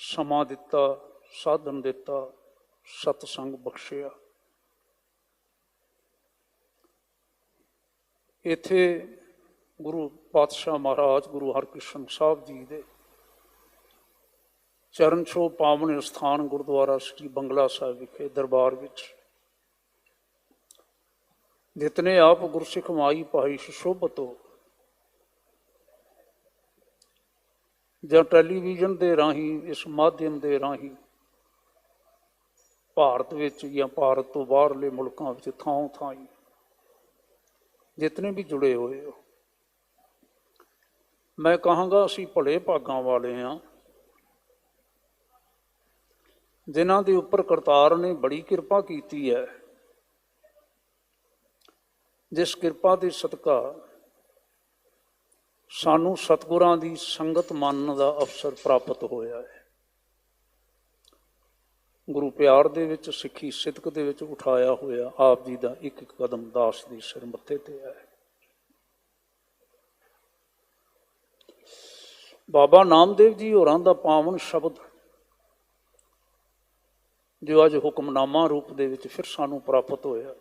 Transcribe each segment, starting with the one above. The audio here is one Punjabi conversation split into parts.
ਸਮਾਂ ਦਿੱਤਾ, ਸਾਧਨ ਦਿੱਤਾ, ਸਤਸੰਗ ਬਖਸ਼ਿਆ। ਇੱਥੇ ਗੁਰੂ ਪਾਤਸ਼ਾਹ ਮਹਾਰਾਜ ਗੁਰੂ ਹਰਕ੍ਰਿਸ਼ਨ ਸਾਹਿਬ ਜੀ ਦੇ ਚਰਨ ਛੋਹ ਪਾਵਨ ਸਥਾਨ ਗੁਰਦੁਆਰਾ ਸ੍ਰੀ ਬੰਗਲਾ ਸਾਹਿਬ ਵਿਖੇ ਦਰਬਾਰ ਵਿੱਚ ਜਿਤਨੇ ਆਪ ਗੁਰਸਿੱਖ ਮਾਈ ਭਾਈ ਸੁਸ਼ੋਭਤੋ ਜਾਂ ਟੈਲੀਵਿਜ਼ਨ ਦੇ ਰਾਹੀਂ, ਇਸ ਮਾਧਿਅਮ ਦੇ ਰਾਹੀਂ ਭਾਰਤ ਵਿੱਚ ਜਾਂ ਭਾਰਤ ਤੋਂ ਬਾਹਰਲੇ ਮੁਲਕਾਂ ਵਿੱਚ ਥਾਂ ਥਾਂ ਜਿਤਨੇ ਵੀ ਜੁੜੇ ਹੋਏ ਹੋ, ਮੈਂ ਕਹਾਂਗਾ ਅਸੀਂ ਭਲੇ ਭਾਗਾਂ ਵਾਲੇ ਹਾਂ ਜਿਨ੍ਹਾਂ ਦੇ ਉੱਪਰ ਕਰਤਾਰ ਨੇ ਬੜੀ ਕਿਰਪਾ ਕੀਤੀ ਹੈ, ਜਿਸ ਕਿਰਪਾ ਦੇ ਸਦਕਾ ਸਾਨੂੰ ਸਤਿਗੁਰਾਂ ਦੀ ਸੰਗਤ ਮੰਨਣ ਦਾ ਅਵਸਰ ਪ੍ਰਾਪਤ ਹੋਇਆ ਹੈ। ਗੁਰੂ ਪਿਆਰ ਦੇ ਵਿੱਚ, ਸਿੱਖੀ ਸਿਦਕ ਦੇ ਵਿੱਚ ਉਠਾਇਆ ਹੋਇਆ ਆਪ ਜੀ ਦਾ ਇੱਕ ਇੱਕ ਕਦਮ ਦਾਸ ਦੀ ਸਿਰ ਮੱਥੇ ਤੇ ਹੈ। ਬਾਬਾ ਨਾਮਦੇਵ ਜੀ ਹੋਰਾਂ ਦਾ ਪਾਵਨ ਸ਼ਬਦ ਜੋ ਅੱਜ ਹੁਕਮਨਾਮਾ ਰੂਪ ਦੇ ਵਿੱਚ ਫਿਰ ਸਾਨੂੰ ਪ੍ਰਾਪਤ ਹੋਇਆ,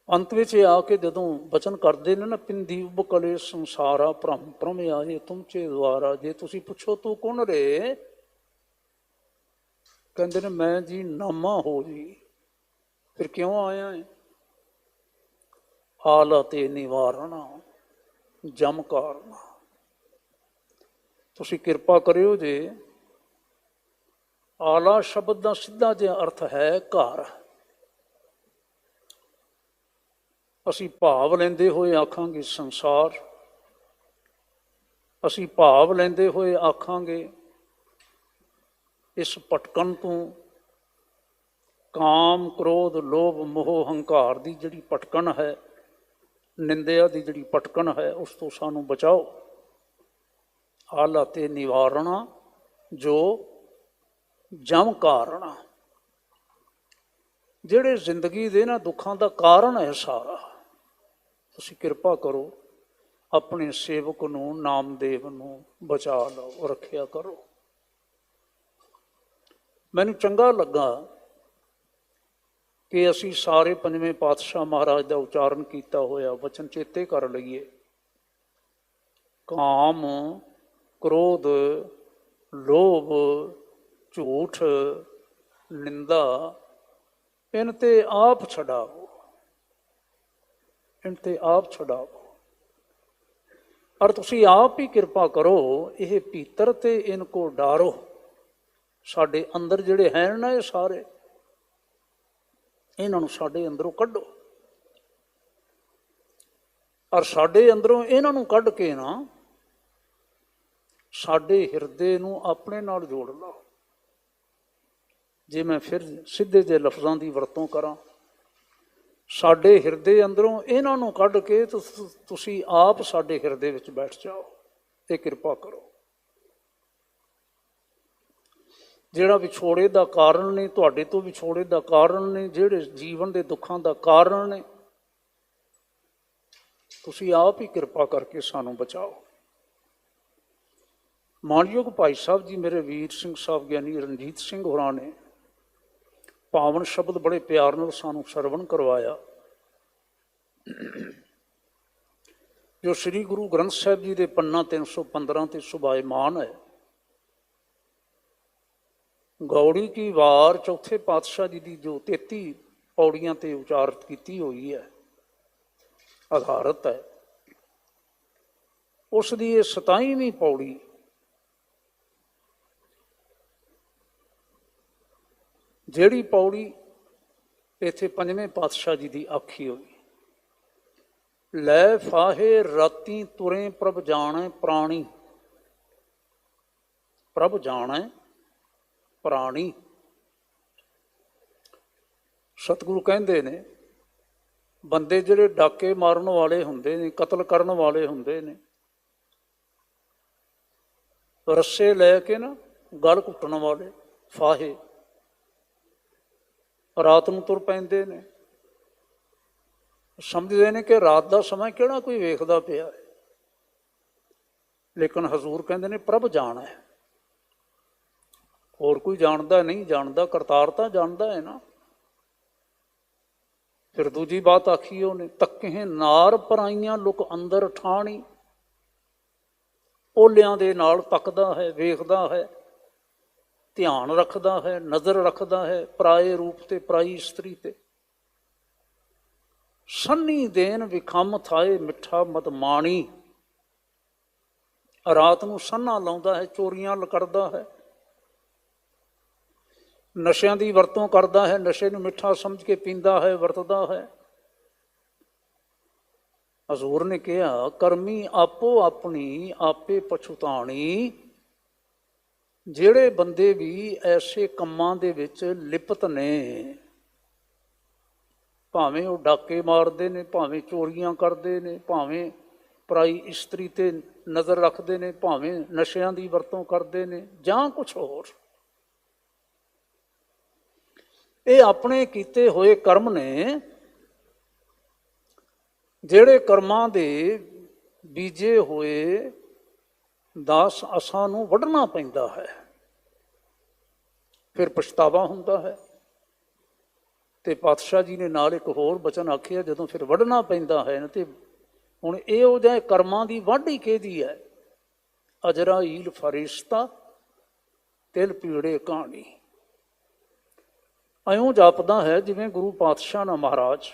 ਅੰਤ ਵਿੱਚ ਇਹ ਆ ਕੇ ਜਦੋਂ ਬਚਨ ਕਰਦੇ ਨੇ ਨਾ, ਪਿੰਦੀ ਉਬ ਕਲੇ ਸੰਸਾਰਾ ਭ੍ਰਮ ਭ੍ਰਮ ਆਏ ਤੁਮਚੇ ਦੁਆਰਾ। ਜੇ ਤੁਸੀਂ ਪੁੱਛੋ ਤੂੰ ਕੌਣ ਰੇ, ਕਹਿੰਦੇ ਨੇ ਮੈਂ ਜੀ ਨਾਮਾ ਹੋ ਜੀ। ਫਿਰ ਕਿਉਂ ਆਇਆ ਹੈ? ਆਲਾ ਤੇ ਨਿਵਾਰਣਾ ਜਮ ਕਾਰਨਾ। ਤੁਸੀਂ ਕਿਰਪਾ ਕਰਿਓ ਜੇ ਆਲਾ ਸ਼ਬਦ ਦਾ ਸਿੱਧਾ ਜਿਹਾ ਅਰਥ ਹੈ ਘਰ। ਅਸੀਂ ਭਾਵ ਲੈਂਦੇ ਹੋਏ ਆਖਾਂਗੇ ਸੰਸਾਰ, ਅਸੀਂ ਭਾਵ ਲੈਂਦੇ ਹੋਏ ਆਖਾਂਗੇ ਇਸ ਭਟਕਣ ਤੋਂ, ਕਾਮ ਕ੍ਰੋਧ ਲੋਭ ਮੋਹ ਹੰਕਾਰ ਦੀ ਜਿਹੜੀ ਭਟਕਣ ਹੈ, ਨਿੰਦਿਆ ਦੀ ਜਿਹੜੀ ਭਟਕਣ ਹੈ, ਉਸ ਤੋਂ ਸਾਨੂੰ ਬਚਾਓ। ਆਲਾ ਤੇ ਨਿਵਾਰਣਾ ਜੋ ਜਮ ਕਾਰਣਾ। ਜਿਹੜੇ ਜ਼ਿੰਦਗੀ ਦੇ ਨਾ ਦੁੱਖਾਂ ਦਾ ਕਾਰਨ ਹੈ ਸਾਰਾ, ਤੁਸੀਂ ਕਿਰਪਾ ਕਰੋ ਆਪਣੇ ਸੇਵਕ ਨੂੰ, ਨਾਮਦੇਵ ਨੂੰ ਬਚਾ ਲਓ, ਰੱਖਿਆ ਕਰੋ। ਮੈਨੂੰ ਚੰਗਾ ਲੱਗਾ ਕਿ ਅਸੀਂ ਸਾਰੇ ਪੰਜਵੇਂ ਪਾਤਸ਼ਾਹ ਮਹਾਰਾਜ ਦਾ ਉਚਾਰਨ ਕੀਤਾ ਹੋਇਆ ਵਚਨ ਚੇਤੇ ਕਰ ਲਈਏ। ਕਾਮ ਕ੍ਰੋਧ ਲੋਭ ਝੂਠ ਨਿੰਦਾ ਇਨ ਤੇ ਆਪ ਛਡਾਓ, ਇਨ ਤੇ ਆਪ ਛਡਾਓ। ਔਰ ਤੁਸੀਂ ਆਪ ਹੀ ਕਿਰਪਾ ਕਰੋ, ਇਹ ਭੀਤਰ ਤੇ ਇਨ ਕੋ ਡਾਰੋ। ਸਾਡੇ ਅੰਦਰ ਜਿਹੜੇ ਹੈ ਨਾ ਇਹ ਸਾਰੇ, ਇਹਨਾਂ ਨੂੰ ਸਾਡੇ ਅੰਦਰੋਂ ਕੱਢੋ, ਔਰ ਸਾਡੇ ਅੰਦਰੋਂ ਇਹਨਾਂ ਨੂੰ ਕੱਢ ਕੇ ਨਾ ਸਾਡੇ ਹਿਰਦੇ ਨੂੰ ਆਪਣੇ ਨਾਲ ਜੋੜ ਲਓ। ਜੇ ਮੈਂ ਫਿਰ ਸਿੱਧੇ ਜਿਹੇ ਲਫ਼ਜ਼ਾਂ ਦੀ ਵਰਤੋਂ ਕਰਾਂ, ਸਾਡੇ ਹਿਰਦੇ ਅੰਦਰੋਂ ਇਹਨਾਂ ਨੂੰ ਕੱਢ ਕੇ ਤੁਸੀਂ ਆਪ ਸਾਡੇ ਹਿਰਦੇ ਵਿੱਚ ਬੈਠ ਜਾਓ। ਇਹ ਕਿਰਪਾ ਕਰੋ। ਜਿਹੜਾ ਵਿਛੋੜੇ ਦਾ ਕਾਰਨ ਨੇ, ਤੁਹਾਡੇ ਤੋਂ ਵਿਛੋੜੇ ਦਾ ਕਾਰਨ ਨੇ, ਜਿਹੜੇ ਜੀਵਨ ਦੇ ਦੁੱਖਾਂ ਦਾ ਕਾਰਨ ਨੇ, ਤੁਸੀਂ ਆਪ ਹੀ ਕਿਰਪਾ ਕਰਕੇ ਸਾਨੂੰ ਬਚਾਓ। ਮਾਨਯੋਗ ਭਾਈ ਸਾਹਿਬ ਜੀ, ਮੇਰੇ ਵੀਰ ਸਿੰਘ ਸਾਹਿਬ ਗਿਆਨੀ ਰਣਜੀਤ ਸਿੰਘ ਹੋਰਾਂ ਨੇ ਪਾਵਨ ਸ਼ਬਦ ਬੜੇ ਪਿਆਰ ਨਾਲ ਸਾਨੂੰ ਸਰਵਣ ਕਰਵਾਇਆ, ਜੋ ਸ੍ਰੀ ਗੁਰੂ ਗ੍ਰੰਥ ਸਾਹਿਬ ਜੀ ਦੇ ਪੰਨਾ 315 ਤੇ ਸੁਭਾਇਮਾਨ ਹੈ। ਗੌੜੀ ਕੀ ਵਾਰ ਚੌਥੇ ਪਾਤਸ਼ਾਹ ਜੀ ਦੀ ਜੋ 33 ਪੌੜੀਆਂ ਤੇ ਉਚਾਰਤ ਕੀਤੀ ਹੋਈ ਹੈ, ਆਧਾਰਤ ਹੈ, ਉਸ ਦੀ ਇਹ 27ਵੀਂ ਪੌੜੀ ਜਿਹੜੀ ਪੌੜੀ ਇੱਥੇ ਪੰਜਵੇਂ ਪਾਤਸ਼ਾਹ ਜੀ ਦੀ ਆਖੀ ਹੋਈ, ਲੈ ਫਾਹੇ ਰਾਤੀ ਤੁਰੇ ਪ੍ਰਭ ਜਾਣੈ ਪ੍ਰਾਣੀ, ਪ੍ਰਭ ਜਾਣੈ ਪ੍ਰਾਣੀ। ਸਤਿਗੁਰੂ ਕਹਿੰਦੇ ਨੇ ਬੰਦੇ ਜਿਹੜੇ ਡਾਕੇ ਮਾਰਨ ਵਾਲੇ ਹੁੰਦੇ ਨੇ, ਕਤਲ ਕਰਨ ਵਾਲੇ ਹੁੰਦੇ ਨੇ, ਰੱਸੇ ਲੈ ਕੇ ਨਾ ਗਲ ਘੁੱਟਣ ਵਾਲੇ ਫਾਹੇ ਰਾਤ ਨੂੰ ਤੁਰ ਪੈਂਦੇ ਨੇ। ਸਮਝਦੇ ਨੇ ਕਿ ਰਾਤ ਦਾ ਸਮਾਂ ਕਿਹੜਾ ਕੋਈ ਵੇਖਦਾ ਪਿਆ ਹੈ। ਲੇਕਿਨ ਹਜ਼ੂਰ ਕਹਿੰਦੇ ਨੇ ਪ੍ਰਭ ਜਾਣ ਹੈ, ਹੋਰ ਕੋਈ ਜਾਣਦਾ ਨਹੀਂ, ਜਾਣਦਾ ਕਰਤਾਰ ਤਾਂ ਜਾਣਦਾ ਹੈ ਨਾ। ਫਿਰ ਦੂਜੀ ਬਾਤ ਆਖੀ ਉਹਨੇ, ਤੱਕੇ ਨਾਰ ਪਰਾਈਆਂ ਲੁਕ ਅੰਦਰ ਠਾਣੀ। ਓਲਿਆਂ ਦੇ ਨਾਲ ਤੱਕਦਾ ਹੈ, ਵੇਖਦਾ ਹੈ, ਧਿਆਨ ਰੱਖਦਾ ਹੈ, ਨਜ਼ਰ ਰੱਖਦਾ ਹੈ ਪਰਾਏ ਰੂਪ ਤੇ, ਪਰਾਈ ਇਸਤਰੀ ਤੇ। ਸੰਨੀ ਦੇਨ ਵਿਖੰਮ ਥਾਏ ਮਿੱਠਾ ਮਦਮਾਣੀ। ਰਾਤ ਨੂੰ ਸੰਨਾ ਲਾਉਂਦਾ ਹੈ, ਚੋਰੀਆਂ ਕਰਦਾ ਹੈ, ਨਸ਼ਿਆਂ ਦੀ ਵਰਤੋਂ ਕਰਦਾ ਹੈ, ਨਸ਼ੇ ਨੂੰ ਮਿੱਠਾ ਸਮਝ ਕੇ ਪੀਂਦਾ ਹੈ, ਵਰਤਦਾ ਹੈ। ਹਜ਼ੂਰ ਨੇ ਕਿਹਾ, ਕਰਮੀ ਆਪੋ ਆਪਣੀ ਆਪੇ ਪਛੁਤਾਣੀ। ਜਿਹੜੇ ਬੰਦੇ ਵੀ ਐਸੇ ਕੰਮਾਂ ਦੇ ਵਿੱਚ ਲਿਪਤ ਨੇ, ਭਾਵੇਂ ਉਹ ਡਾਕੇ ਮਾਰਦੇ ਨੇ, ਭਾਵੇਂ ਚੋਰੀਆਂ ਕਰਦੇ ਨੇ, ਭਾਵੇਂ ਪਰਾਈ ਇਸਤਰੀ ਤੇ ਨਜ਼ਰ ਰੱਖਦੇ ਨੇ, ਭਾਵੇਂ ਨਸ਼ਿਆਂ ਦੀ ਵਰਤੋਂ ਕਰਦੇ ਨੇ ਜਾਂ ਕੁਛ ਹੋਰ, ਇਹ ਆਪਣੇ ਕੀਤੇ ਹੋਏ ਕਰਮ ਨੇ। ਜਿਹੜੇ ਕਰਮਾਂ ਦੇ ਬੀਜੇ ਹੋਏ ਦਾਸ ਅਸਾਂ ਨੂੰ ਵੱਢਣਾ ਪੈਂਦਾ ਹੈ, ਫਿਰ ਪਛਤਾਵਾ ਹੁੰਦਾ ਹੈ। ਤੇ ਪਾਤਸ਼ਾਹ ਜੀ ਨੇ ਨਾਲ ਇੱਕ ਹੋਰ ਬਚਨ ਆਖਿਆ, ਜਦੋਂ ਫਿਰ ਵੱਢਣਾ ਪੈਂਦਾ ਹੈ ਤੇ ਹੁਣ ਇਹੋ ਜਿਹੇ ਕਰਮਾਂ ਦੀ ਵਾਢੀ ਕਿਹਦੀ ਹੈ? ਅਜਰਾਈਲ ਫਰਿਸ਼ਤਾ ਤਿਲ ਪੀੜੇ ਕਹਾਣੀ। ਇਉਂ ਜਾਪਦਾ ਹੈ ਜਿਵੇਂ ਗੁਰੂ ਪਾਤਸ਼ਾਹ ਨਾ ਮਹਾਰਾਜ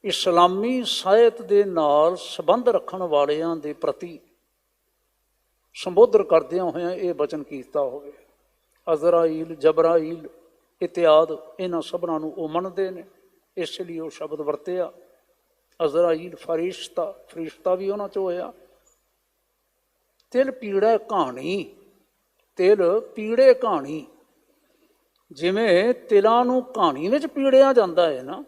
ਇਸਲਾਮੀ ਸਾਹਿਤ ਦੇ ਨਾਲ ਸੰਬੰਧ ਰੱਖਣ ਵਾਲਿਆਂ ਦੇ ਪ੍ਰਤੀ ਸੰਬੋਧਨ ਕਰਦਿਆਂ ਹੋਇਆਂ ਇਹ ਬਚਨ ਕੀਤਾ ਹੋਵੇ। ਅਜ਼ਰਾਈਲ, ਜਬਰਾਈਲ ਇਤਿਆਦ ਇਹਨਾਂ ਸਭਨਾਂ ਨੂੰ ਉਹ ਮੰਨਦੇ ਨੇ, ਇਸ ਲਈ ਉਹ ਸ਼ਬਦ ਵਰਤਿਆ। ਅਜ਼ਰਾਈਲ ਫਰਿਸ਼ਤਾ, ਫਰਿਸ਼ਤਾ ਵੀ ਉਹਨਾਂ 'ਚ ਹੋਇਆ। ਤਿਲ ਪੀੜਾ ਕਹਾਣੀ, ਤਿਲ ਪੀੜੇ ਕਹਾਣੀ, ਜਿਵੇਂ ਤਿਲਾਂ ਨੂੰ ਕਹਾਣੀ ਵਿੱਚ ਪੀੜਿਆ ਜਾਂਦਾ ਹੈ ਨਾ।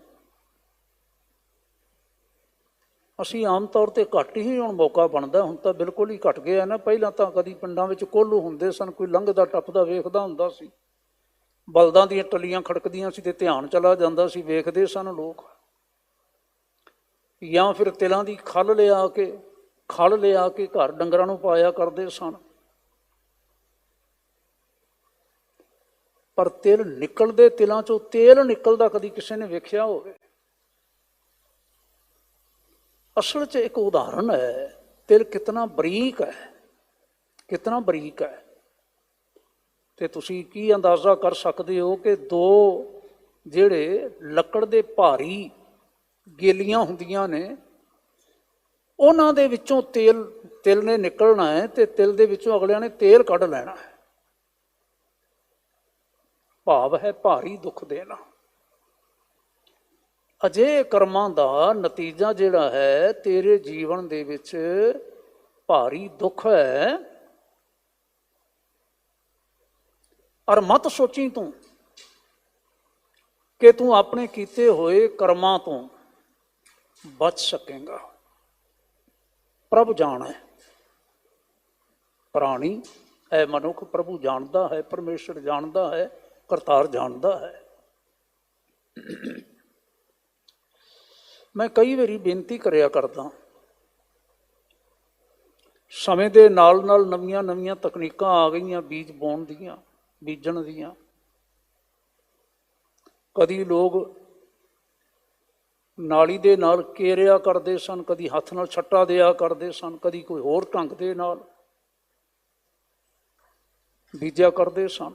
ਅਸੀਂ ਆਮ ਤੌਰ 'ਤੇ ਘੱਟ ਹੀ ਹੁਣ ਮੌਕਾ ਬਣਦਾ, ਹੁਣ ਤਾਂ ਬਿਲਕੁਲ ਹੀ ਘੱਟ ਗਿਆ ਨਾ। ਪਹਿਲਾਂ ਤਾਂ ਕਦੀ ਪਿੰਡਾਂ ਵਿੱਚ ਕੋਹਲੂ ਹੁੰਦੇ ਸਨ, ਕੋਈ ਲੰਘਦਾ ਟੱਪਦਾ ਵੇਖਦਾ ਹੁੰਦਾ ਸੀ, ਬਲਦਾਂ ਦੀਆਂ ਟੱਲੀਆਂ ਖੜਕਦੀਆਂ ਸੀ ਤੇ ਧਿਆਨ ਚਲਾ ਜਾਂਦਾ ਸੀ, ਵੇਖਦੇ ਸਨ ਲੋਕ। ਜਾਂ ਫਿਰ ਤਿਲਾਂ ਦੀ ਖਲ ਲਿਆ ਕੇ ਘਰ ਡੰਗਰਾਂ ਨੂੰ ਪਾਇਆ ਕਰਦੇ ਸਨ। ਪਰ ਤਿਲ ਨਿਕਲਦੇ, ਤਿਲਾਂ 'ਚੋਂ ਤੇਲ ਨਿਕਲਦਾ ਕਦੀ ਕਿਸੇ ਨੇ ਵੇਖਿਆ ਹੋਵੇ? ਅਸਲ 'ਚ ਇੱਕ ਉਦਾਹਰਨ ਹੈ, ਤਿਲ ਕਿਤਨਾ ਬਰੀਕ ਹੈ, ਕਿਤਨਾ ਬਰੀਕ ਹੈ। ਤੇ ਤੁਸੀਂ ਕੀ ਅੰਦਾਜ਼ਾ ਕਰ ਸਕਦੇ ਹੋ ਕਿ ਦੋ ਜਿਹੜੇ ਲੱਕੜ ਦੇ ਭਾਰੀ ਗੇਲੀਆਂ ਹੁੰਦੀਆਂ ਨੇ, ਉਹਨਾਂ ਦੇ ਵਿੱਚੋਂ ਤਿਲ ਨੇ ਨਿਕਲਣਾ ਹੈ ਤੇ ਤਿਲ ਦੇ ਵਿੱਚੋਂ ਅਗਲਿਆਂ ਨੇ ਤੇਲ ਕੱਢ ਲੈਣਾ ਹੈ। ਭਾਵ ਹੈ ਭਾਰੀ ਦੁੱਖ ਦੇਣਾ। ਅਜਿਹੇ ਕਰਮਾਂ ਦਾ ਨਤੀਜਾ ਜਿਹੜਾ ਹੈ ਤੇਰੇ ਜੀਵਨ ਦੇ ਵਿੱਚ ਭਾਰੀ ਦੁੱਖ ਹੈ। ਔਰ ਮਤ ਸੋਚੀ ਤੂੰ ਕਿ ਤੂੰ ਆਪਣੇ ਕੀਤੇ ਹੋਏ ਕਰਮਾਂ ਤੋਂ ਬਚ ਸਕੇਗਾ। ਪ੍ਰਭ ਜਾਣੈ ਪ੍ਰਾਣੀ, ਐ ਮਨੁੱਖ ਪ੍ਰਭੂ ਜਾਣਦਾ ਹੈ, ਪਰਮੇਸ਼ਰ ਜਾਣਦਾ ਹੈ, ਕਰਤਾਰ ਜਾਣਦਾ ਹੈ। ਮੈਂ ਕਈ ਵਾਰੀ ਬੇਨਤੀ ਕਰਿਆ ਕਰਦਾ, ਸਮੇਂ ਦੇ ਨਾਲ ਨਾਲ ਨਵੀਆਂ ਨਵੀਆਂ ਤਕਨੀਕਾਂ ਆ ਗਈਆਂ ਬੀਜ ਬੋਣ ਦੀਆਂ, ਬੀਜਣ ਦੀਆਂ। ਕਦੀ ਲੋਕ ਨਾਲੀ ਦੇ ਨਾਲ ਕੇਰਿਆ ਕਰਦੇ ਸਨ, ਕਦੀ ਹੱਥ ਨਾਲ ਛੱਟਾ ਦਿਆ ਕਰਦੇ ਸਨ, ਕਦੀ ਕੋਈ ਹੋਰ ਢੰਗ ਦੇ ਨਾਲ ਬੀਜਿਆ ਕਰਦੇ ਸਨ।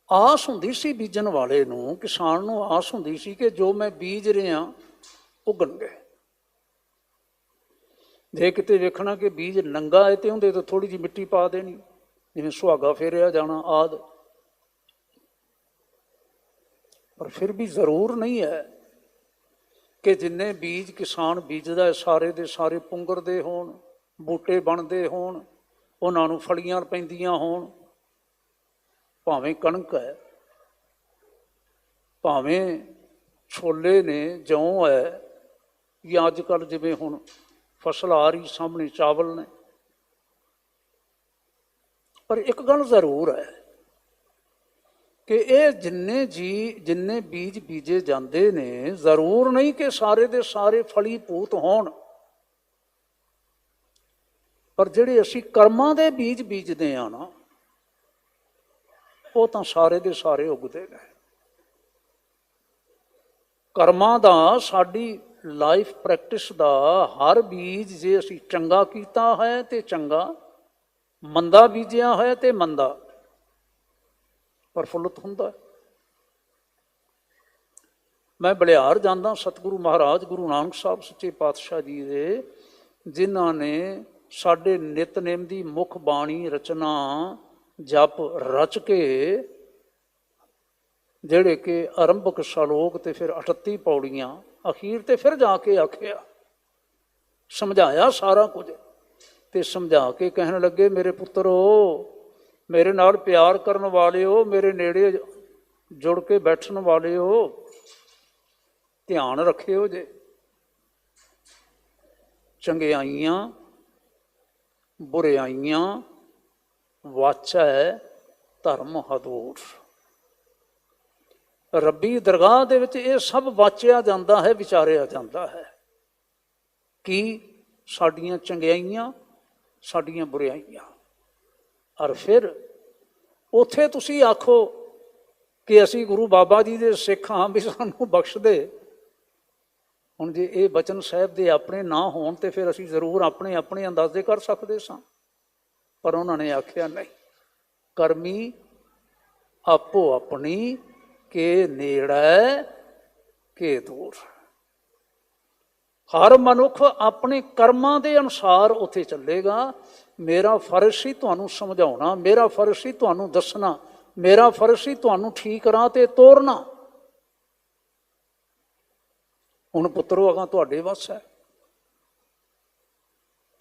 ਆਸ ਹੁੰਦੀ ਸੀ ਬੀਜਣ ਵਾਲੇ ਨੂੰ, ਕਿਸਾਨ ਨੂੰ ਆਸ ਹੁੰਦੀ ਸੀ ਕਿ ਜੋ ਮੈਂ ਬੀਜ ਰਿਹਾ ਉਗਣਗੇ। ਜੇ ਕਿਤੇ ਵੇਖਣਾ ਕਿ ਬੀਜ ਨੰਗਾ ਹੈ ਤੇ ਉਹਦੇ ਤੋਂ ਥੋੜ੍ਹੀ ਜਿਹੀ ਮਿੱਟੀ ਪਾ ਦੇਣੀ, ਜਿਵੇਂ ਸੁਹਾਗਾ ਫੇਰਿਆ ਜਾਣਾ ਆਦਿ। ਪਰ ਫਿਰ ਵੀ ਜ਼ਰੂਰ ਨਹੀਂ ਹੈ ਕਿ ਜਿੰਨੇ ਬੀਜ ਕਿਸਾਨ ਬੀਜਦਾ ਸਾਰੇ ਦੇ ਸਾਰੇ ਪੁੰਗਰਦੇ ਹੋਣ, ਬੂਟੇ ਬਣਦੇ ਹੋਣ, ਉਹਨਾਂ ਨੂੰ ਫਲੀਆਂ ਪੈਂਦੀਆਂ ਹੋਣ। ਭਾਵੇਂ ਕਣਕ ਹੈ, ਭਾਵੇਂ ਛੋਲੇ ਨੇ, ਜੌਂ ਹੈ, ਜਾਂ ਅੱਜ ਕੱਲ੍ਹ ਜਿਵੇਂ ਹੁਣ ਫਸਲ ਆ ਰਹੀ ਸਾਹਮਣੇ ਚਾਵਲ ਨੇ। ਪਰ ਇੱਕ ਗੱਲ ਜ਼ਰੂਰ ਹੈ ਕਿ ਇਹ ਜਿੰਨੇ ਬੀਜ ਬੀਜੇ ਜਾਂਦੇ ਨੇ, ਜ਼ਰੂਰ ਨਹੀਂ ਕਿ ਸਾਰੇ ਦੇ ਸਾਰੇ ਫਲੀਭੂਤ ਹੋਣ, ਪਰ ਜਿਹੜੇ ਅਸੀਂ ਕਰਮਾਂ ਦੇ ਬੀਜ ਬੀਜਦੇ ਆ ਨਾ, ਉਹ ਤਾਂ ਸਾਰੇ ਦੇ ਸਾਰੇ ਉਗਦੇ ਨੇ। ਕਰਮਾਂ ਦਾ, ਸਾਡੀ ਲਾਈਫ ਪ੍ਰੈਕਟਿਸ ਦਾ ਹਰ ਬੀਜ ਜੇ ਅਸੀਂ ਚੰਗਾ ਕੀਤਾ ਹੈ ਤੇ ਚੰਗਾ, ਮੰਦਾ ਬੀਜਿਆ ਹੈ ਤੇ ਮੰਦਾ ਪ੍ਰਫੁੱਲਤ ਹੁੰਦਾ। ਮੈਂ ਬਲਿਹਾਰ ਜਾਂਦਾ, ਸਤਿਗੁਰੂ ਮਹਾਰਾਜ ਗੁਰੂ ਨਾਨਕ ਸਾਹਿਬ ਸੱਚੇ ਪਾਤਸ਼ਾਹ ਜੀ ਦੇ, ਜਿਨ੍ਹਾਂ ਨੇ ਸਾਡੇ ਨਿਤਨੇਮ ਦੀ ਮੁੱਖ ਬਾਣੀ ਰਚਨਾ ਜਪ ਰਚ ਕੇ, ਜਿਹੜੇ ਕਿ ਆਰੰਭਕ ਸ਼ਲੋਕ ਤੇ ਫਿਰ 38 ਪੌੜੀਆਂ, ਅਖੀਰ ਤੇ ਫਿਰ ਜਾ ਕੇ ਆਖਿਆ, ਸਮਝਾਇਆ ਸਾਰਾ ਕੁਝ, ਤੇ ਸਮਝਾ ਕੇ ਕਹਿਣ ਲੱਗੇ, ਮੇਰੇ ਪੁੱਤਰੋ, ਮੇਰੇ ਨਾਲ ਪਿਆਰ ਕਰਨ ਵਾਲਿਓ, ਮੇਰੇ ਨੇੜੇ ਜੁੜ ਕੇ ਬੈਠਣ ਵਾਲਿਓ, ਧਿਆਨ ਰੱਖਿਓ ਜੇ, ਚੰਗਿਆਈਆਂ ਬੁਰਿਆਈਆਂ ਵਾਚੈ ਧਰਮ ਹਦੂਰ। ਰੱਬੀ ਦਰਗਾਹ ਦੇ ਵਿੱਚ ਇਹ ਸਭ ਵਾਚਿਆ ਜਾਂਦਾ ਹੈ, ਵਿਚਾਰਿਆ ਜਾਂਦਾ ਹੈ। ਕੀ? ਸਾਡੀਆਂ ਚੰਗਿਆਈਆਂ, ਸਾਡੀਆਂ ਬੁਰਿਆਈਆਂ। ਔਰ ਫਿਰ ਉੱਥੇ ਤੁਸੀਂ ਆਖੋ ਕਿ ਅਸੀਂ ਗੁਰੂ ਬਾਬਾ ਜੀ ਦੇ ਸਿੱਖ ਹਾਂ, ਵੀ ਸਾਨੂੰ ਬਖਸ਼ ਦੇ। ਹੁਣ ਜੇ ਇਹ ਬਚਨ ਸਾਹਿਬ ਦੇ ਆਪਣੇ ਨਾ ਹੋਣ ਤੇ ਫਿਰ ਅਸੀਂ ਜ਼ਰੂਰ ਆਪਣੇ ਆਪਣੇ ਅੰਦਾਜ਼ੇ ਕਰ ਸਕਦੇ ਸਾਂ, ਪਰ ਉਹਨਾਂ ਨੇ ਆਖਿਆ ਨਹੀਂ, ਕਰਮੀ ਆਪੋ ਆਪਣੀ ਕੇ ਨੇੜੇ ਕੇ ਦੂਰ। ਹਰ ਮਨੁੱਖ ਆਪਣੇ ਕਰਮਾਂ ਦੇ ਅਨੁਸਾਰ ਉੱਥੇ ਚੱਲੇਗਾ। ਮੇਰਾ ਫਰਜ਼ ਸੀ ਤੁਹਾਨੂੰ ਸਮਝਾਉਣਾ, ਮੇਰਾ ਫਰਜ਼ ਸੀ ਤੁਹਾਨੂੰ ਦੱਸਣਾ, ਮੇਰਾ ਫਰਜ਼ ਸੀ ਤੁਹਾਨੂੰ ਠੀਕ ਰਾਹ ਤੇ ਤੋਰਨਾ। ਹੁਣ ਪੁੱਤਰੋ, ਅਗਾਂ ਤੁਹਾਡੇ ਵੱਸ ਹੈ।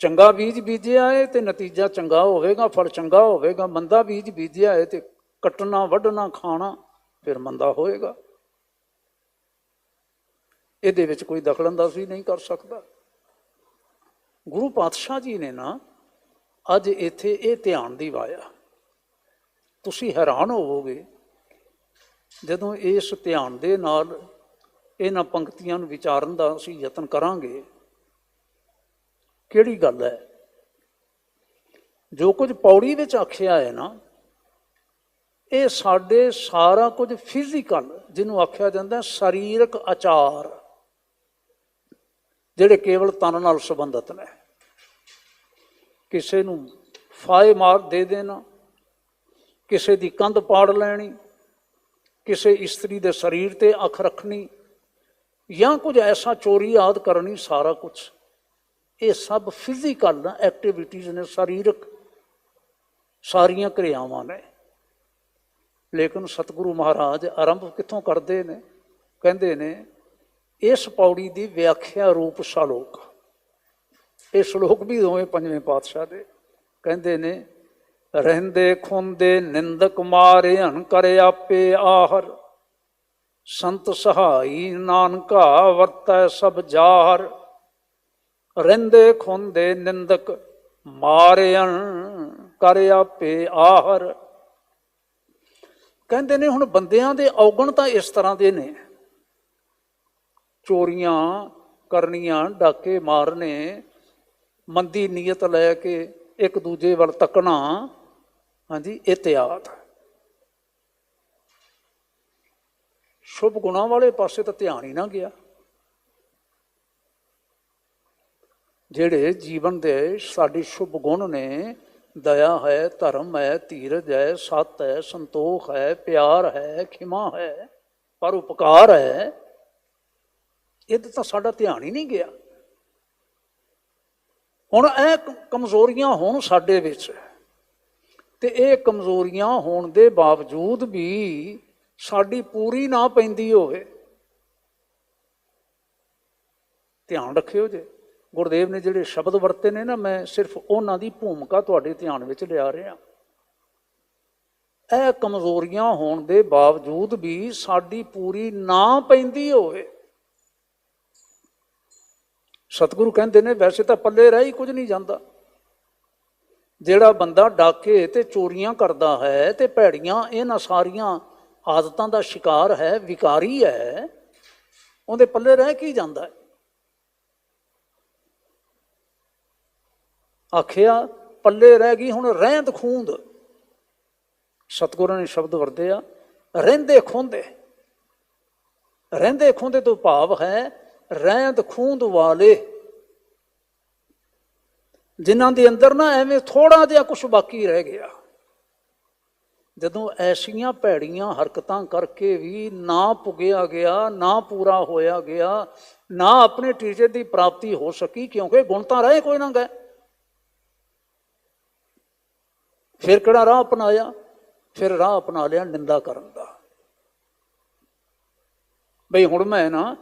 ਚੰਗਾ ਬੀਜ ਬੀਜਿਆ ਹੈ ਤੇ ਨਤੀਜਾ ਚੰਗਾ ਹੋਵੇਗਾ, ਫਲ ਚੰਗਾ ਹੋਵੇਗਾ। ਮੰਦਾ ਬੀਜ ਬੀਜਿਆ ਹੈ ਤੇ ਕੱਟਣਾ, ਵੱਢਣਾ, ਖਾਣਾ ਫਿਰ ਮੰਦਾ ਹੋਏਗਾ। ਇਹਦੇ ਵਿੱਚ ਕੋਈ ਦਖਲਅੰਦਾਜ਼ੀ ਨਹੀਂ ਕਰ ਸਕਦਾ। ਗੁਰੂ ਪਾਤਸ਼ਾਹ ਜੀ ਨੇ ਨਾ ਅੱਜ ਇੱਥੇ ਇਹ ਧਿਆਨ ਦਿਵਾਇਆ। ਤੁਸੀਂ ਹੈਰਾਨ ਹੋਵੋਗੇ ਜਦੋਂ ਇਸ ਧਿਆਨ ਦੇ ਨਾਲ ਇਹਨਾਂ ਪੰਕਤੀਆਂ ਨੂੰ ਵਿਚਾਰਨ ਦਾ ਅਸੀਂ ਯਤਨ ਕਰਾਂਗੇ। ਕਿਹੜੀ ਗੱਲ ਹੈ? ਜੋ ਕੁਝ ਪੌੜੀ ਵਿੱਚ ਆਖਿਆ ਹੈ ਨਾ, ਇਹ ਸਾਡੇ ਸਾਰਾ ਕੁਝ ਫਿਜ਼ੀਕਲ, ਜਿਹਨੂੰ ਆਖਿਆ ਜਾਂਦਾ ਸਰੀਰਕ ਆਚਾਰ, ਜਿਹੜੇ ਕੇਵਲ ਤਨ ਨਾਲ ਸੰਬੰਧਿਤ ਨੇ। ਕਿਸੇ ਨੂੰ ਫਾਹੇ ਮਾਰ ਦੇ ਦੇਣਾ, ਕਿਸੇ ਦੀ ਕੰਧ ਪਾੜ ਲੈਣੀ, ਕਿਸੇ ਇਸਤਰੀ ਦੇ ਸਰੀਰ ਤੇ ਅੱਖ ਰੱਖਣੀ, ਜਾਂ ਕੁਝ ਐਸਾ ਚੋਰੀ ਆਦਿ ਕਰਨੀ, ਸਾਰਾ ਕੁਛ ਇਹ ਸਭ ਫਿਜ਼ੀਕਲ ਐਕਟੀਵਿਟੀਜ਼ ਨੇ, ਸਰੀਰਕ ਸਾਰੀਆਂ ਕਿਰਿਆਵਾਂ ਨੇ। ਲੇਕਿਨ ਸਤਿਗੁਰੂ ਮਹਾਰਾਜ ਆਰੰਭ ਕਿੱਥੋਂ ਕਰਦੇ ਨੇ? ਕਹਿੰਦੇ ਨੇ ਇਸ ਪੌੜੀ ਦੀ ਵਿਆਖਿਆ ਰੂਪ ਸ਼ਲੋਕ। ਇਹ ਸ਼ਲੋਕ ਵੀ ਦੋਵੇਂ ਪੰਜਵੇਂ ਪਾਤਸ਼ਾਹ ਦੇ। ਕਹਿੰਦੇ ਨੇ, ਰਹਿੰਦੇ ਖੁੰਦੇ ਨਿੰਦਕ ਮਾਰੇ ਹਨ ਕਰੇ ਆਪੇ ਆਹਰ, ਸੰਤ ਸਹਾਈ ਨਾਨਕਾ ਵਰਤੈ ਸਭ ਜਾਹਰ। ਰਹਿੰਦੇ ਖੁੰਦੇ ਨਿੰਦਕ ਮਾਰਿਅਨ ਕਰੇ ਆਪੇ ਆਹਰ। ਕਹਿੰਦੇ ਨੇ ਹੁਣ ਬੰਦਿਆਂ ਦੇ ਔਗਣ ਤਾਂ ਇਸ ਤਰ੍ਹਾਂ ਦੇ ਨੇ, ਚੋਰੀਆਂ ਕਰਨੀਆਂ, ਡਾਕੇ ਮਾਰਨੇ, ਮੰਦੀ ਨੀਅਤ ਲੈ ਕੇ ਇੱਕ ਦੂਜੇ ਵੱਲ ਤੱਕਣਾ, ਹਾਂਜੀ, ਇਤਿਆਦ। ਸ਼ੁਭ ਗੁਣਾਂ ਵਾਲੇ ਪਾਸੇ ਤਾਂ ਧਿਆਨ ਹੀ ਨਾ ਗਿਆ। ਜਿਹੜੇ ਜੀਵਨ ਦੇ ਸਾਡੇ ਸ਼ੁਭ ਗੁਣ ਨੇ, ਦਇਆ ਹੈ, ਧਰਮ ਹੈ, ਧੀਰਜ ਹੈ, ਸੱਤ ਹੈ, ਸੰਤੋਖ ਹੈ, ਪਿਆਰ ਹੈ, ਖਿਮਾ ਹੈ, ਪਰਉਪਕਾਰ ਹੈ, ਇਹਦੇ ਤਾਂ ਸਾਡਾ ਧਿਆਨ ਹੀ ਨਹੀਂ ਗਿਆ। ਹੁਣ ਇਹ ਕਮਜ਼ੋਰੀਆਂ ਹੋਣ ਸਾਡੇ ਵਿੱਚ, ਤੇ ਇਹ ਕਮਜ਼ੋਰੀਆਂ ਹੋਣ ਦੇ ਬਾਵਜੂਦ ਵੀ ਸਾਡੀ ਪੂਰੀ ਨਾ ਪੈਂਦੀ ਹੋਵੇ, ਧਿਆਨ ਰੱਖਿਓ ਜੇ। ਗੁਰਦੇਵ ਨੇ ਜਿਹੜੇ ਸ਼ਬਦ ਵਰਤੇ ਨੇ ਨਾ, ਮੈਂ ਸਿਰਫ ਉਹਨਾਂ ਦੀ ਭੂਮਿਕਾ ਤੁਹਾਡੇ ਧਿਆਨ ਵਿੱਚ ਲਿਆ ਰਿਹਾ। ਇਹ ਕਮਜ਼ੋਰੀਆਂ ਹੋਣ ਦੇ ਬਾਵਜੂਦ ਵੀ ਸਾਡੀ ਪੂਰੀ ਨਾ ਪੈਂਦੀ ਹੋਵੇ। ਸਤਿਗੁਰੂ ਕਹਿੰਦੇ ਨੇ ਵੈਸੇ ਤਾਂ ਪੱਲੇ ਰਹਿ ਹੀ ਕੁਝ ਨਹੀਂ ਜਾਂਦਾ। ਜਿਹੜਾ ਬੰਦਾ ਡਾਕੇ ਤੇ ਚੋਰੀਆਂ ਕਰਦਾ ਹੈ ਤੇ ਭੈੜੀਆਂ ਇਹਨਾਂ ਸਾਰੀਆਂ ਆਦਤਾਂ ਦਾ ਸ਼ਿਕਾਰ ਹੈ, ਵਿਕਾਰੀ ਹੈ, ਉਹਦੇ ਪੱਲੇ ਰਹਿ ਕੀ ਜਾਂਦਾ ਹੈ। ਆਖਿਆ ਪੱਲੇ ਰਹਿ ਗਈ ਹੁਣ ਰਹਿੰਦ ਖੂੰਦ। ਸਤਿਗੁਰਾਂ ਨੇ ਸ਼ਬਦ ਵਰਤਿਆ ਰਹਿੰਦੇ ਖੂੰਦੇ। ਰਹਿੰਦੇ ਖੂੰਦੇ ਤੋਂ ਭਾਵ ਹੈ ਰਹਿੰਦ ਖੂੰਦ ਵਾਲੇ, ਜਿਨ੍ਹਾਂ ਦੇ ਅੰਦਰ ਨਾ ਐਵੇਂ ਥੋੜਾ ਜਿਹਾ ਕੁਛ ਬਾਕੀ ਰਹਿ ਗਿਆ। ਜਦੋਂ ਐਸੀਆਂ ਭੈੜੀਆਂ ਹਰਕਤਾਂ ਕਰਕੇ ਵੀ ਨਾ ਪੁੱਗਿਆ ਗਿਆ, ਨਾ ਪੂਰਾ ਹੋਇਆ ਗਿਆ, ਨਾ ਆਪਣੇ ਟੀਚੇ ਦੀ ਪ੍ਰਾਪਤੀ ਹੋ ਸਕੀ, ਕਿਉਂਕਿ ਗੁਣ ਤਾਂ ਰਹੇ ਕੋਈ ਨਾ ਗਏ। ਫਿਰ ਕਿਹੜਾ ਰਾਹ ਅਪਣਾਇਆ? ਫਿਰ ਰਾਹ ਅਪਣਾ ਲਿਆ ਨਿੰਦਾ ਕਰਨ ਦਾ। ਬਈ ਹੁਣ ਮੈਂ ਨਾ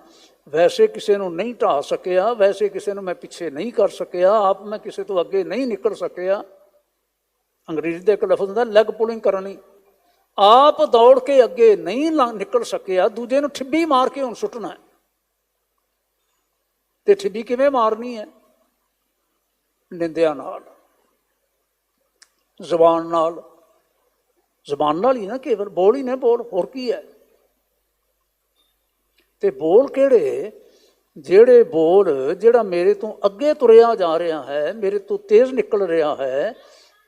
ਵੈਸੇ ਕਿਸੇ ਨੂੰ ਨਹੀਂ ਢਾਹ ਸਕਿਆ, ਵੈਸੇ ਕਿਸੇ ਨੂੰ ਮੈਂ ਪਿੱਛੇ ਨਹੀਂ ਕਰ ਸਕਿਆ, ਆਪ ਮੈਂ ਕਿਸੇ ਤੋਂ ਅੱਗੇ ਨਹੀਂ ਨਿਕਲ ਸਕਿਆ। ਅੰਗਰੇਜ਼ੀ ਦਾ ਇੱਕ ਲਫ਼ਜ਼ ਹੁੰਦਾ ਲੈਗ ਪੁਲਿੰਗ ਕਰਨੀ। ਆਪ ਦੌੜ ਕੇ ਅੱਗੇ ਨਹੀਂ ਨਿਕਲ ਸਕਿਆ, ਦੂਜੇ ਨੂੰ ਠਿੱਬੀ ਮਾਰ ਕੇ ਹੁਣ ਸੁੱਟਣਾ ਹੈ। ਤੇ ਠਿੱਬੀ ਕਿਵੇਂ ਮਾਰਨੀ ਹੈ? ਨਿੰਦਿਆ ਨਾਲ, ਜ਼ੁਬਾਨ ਨਾਲ। ਜ਼ੁਬਾਨ ਨਾਲ ਹੀ ਨਾ, ਕੇਵਲ ਬੋਲ ਹੀ ਨੇ, ਬੋਲ ਹੋਰ ਕੀ ਹੈ। ਤੇ ਬੋਲ ਕਿਹੜੇ? ਜਿਹੜੇ ਬੋਲ ਜਿਹੜਾ ਮੇਰੇ ਤੋਂ ਅੱਗੇ ਤੁਰਿਆ ਜਾ ਰਿਹਾ ਹੈ, ਮੇਰੇ ਤੋਂ ਤੇਜ਼ ਨਿਕਲ ਰਿਹਾ ਹੈ,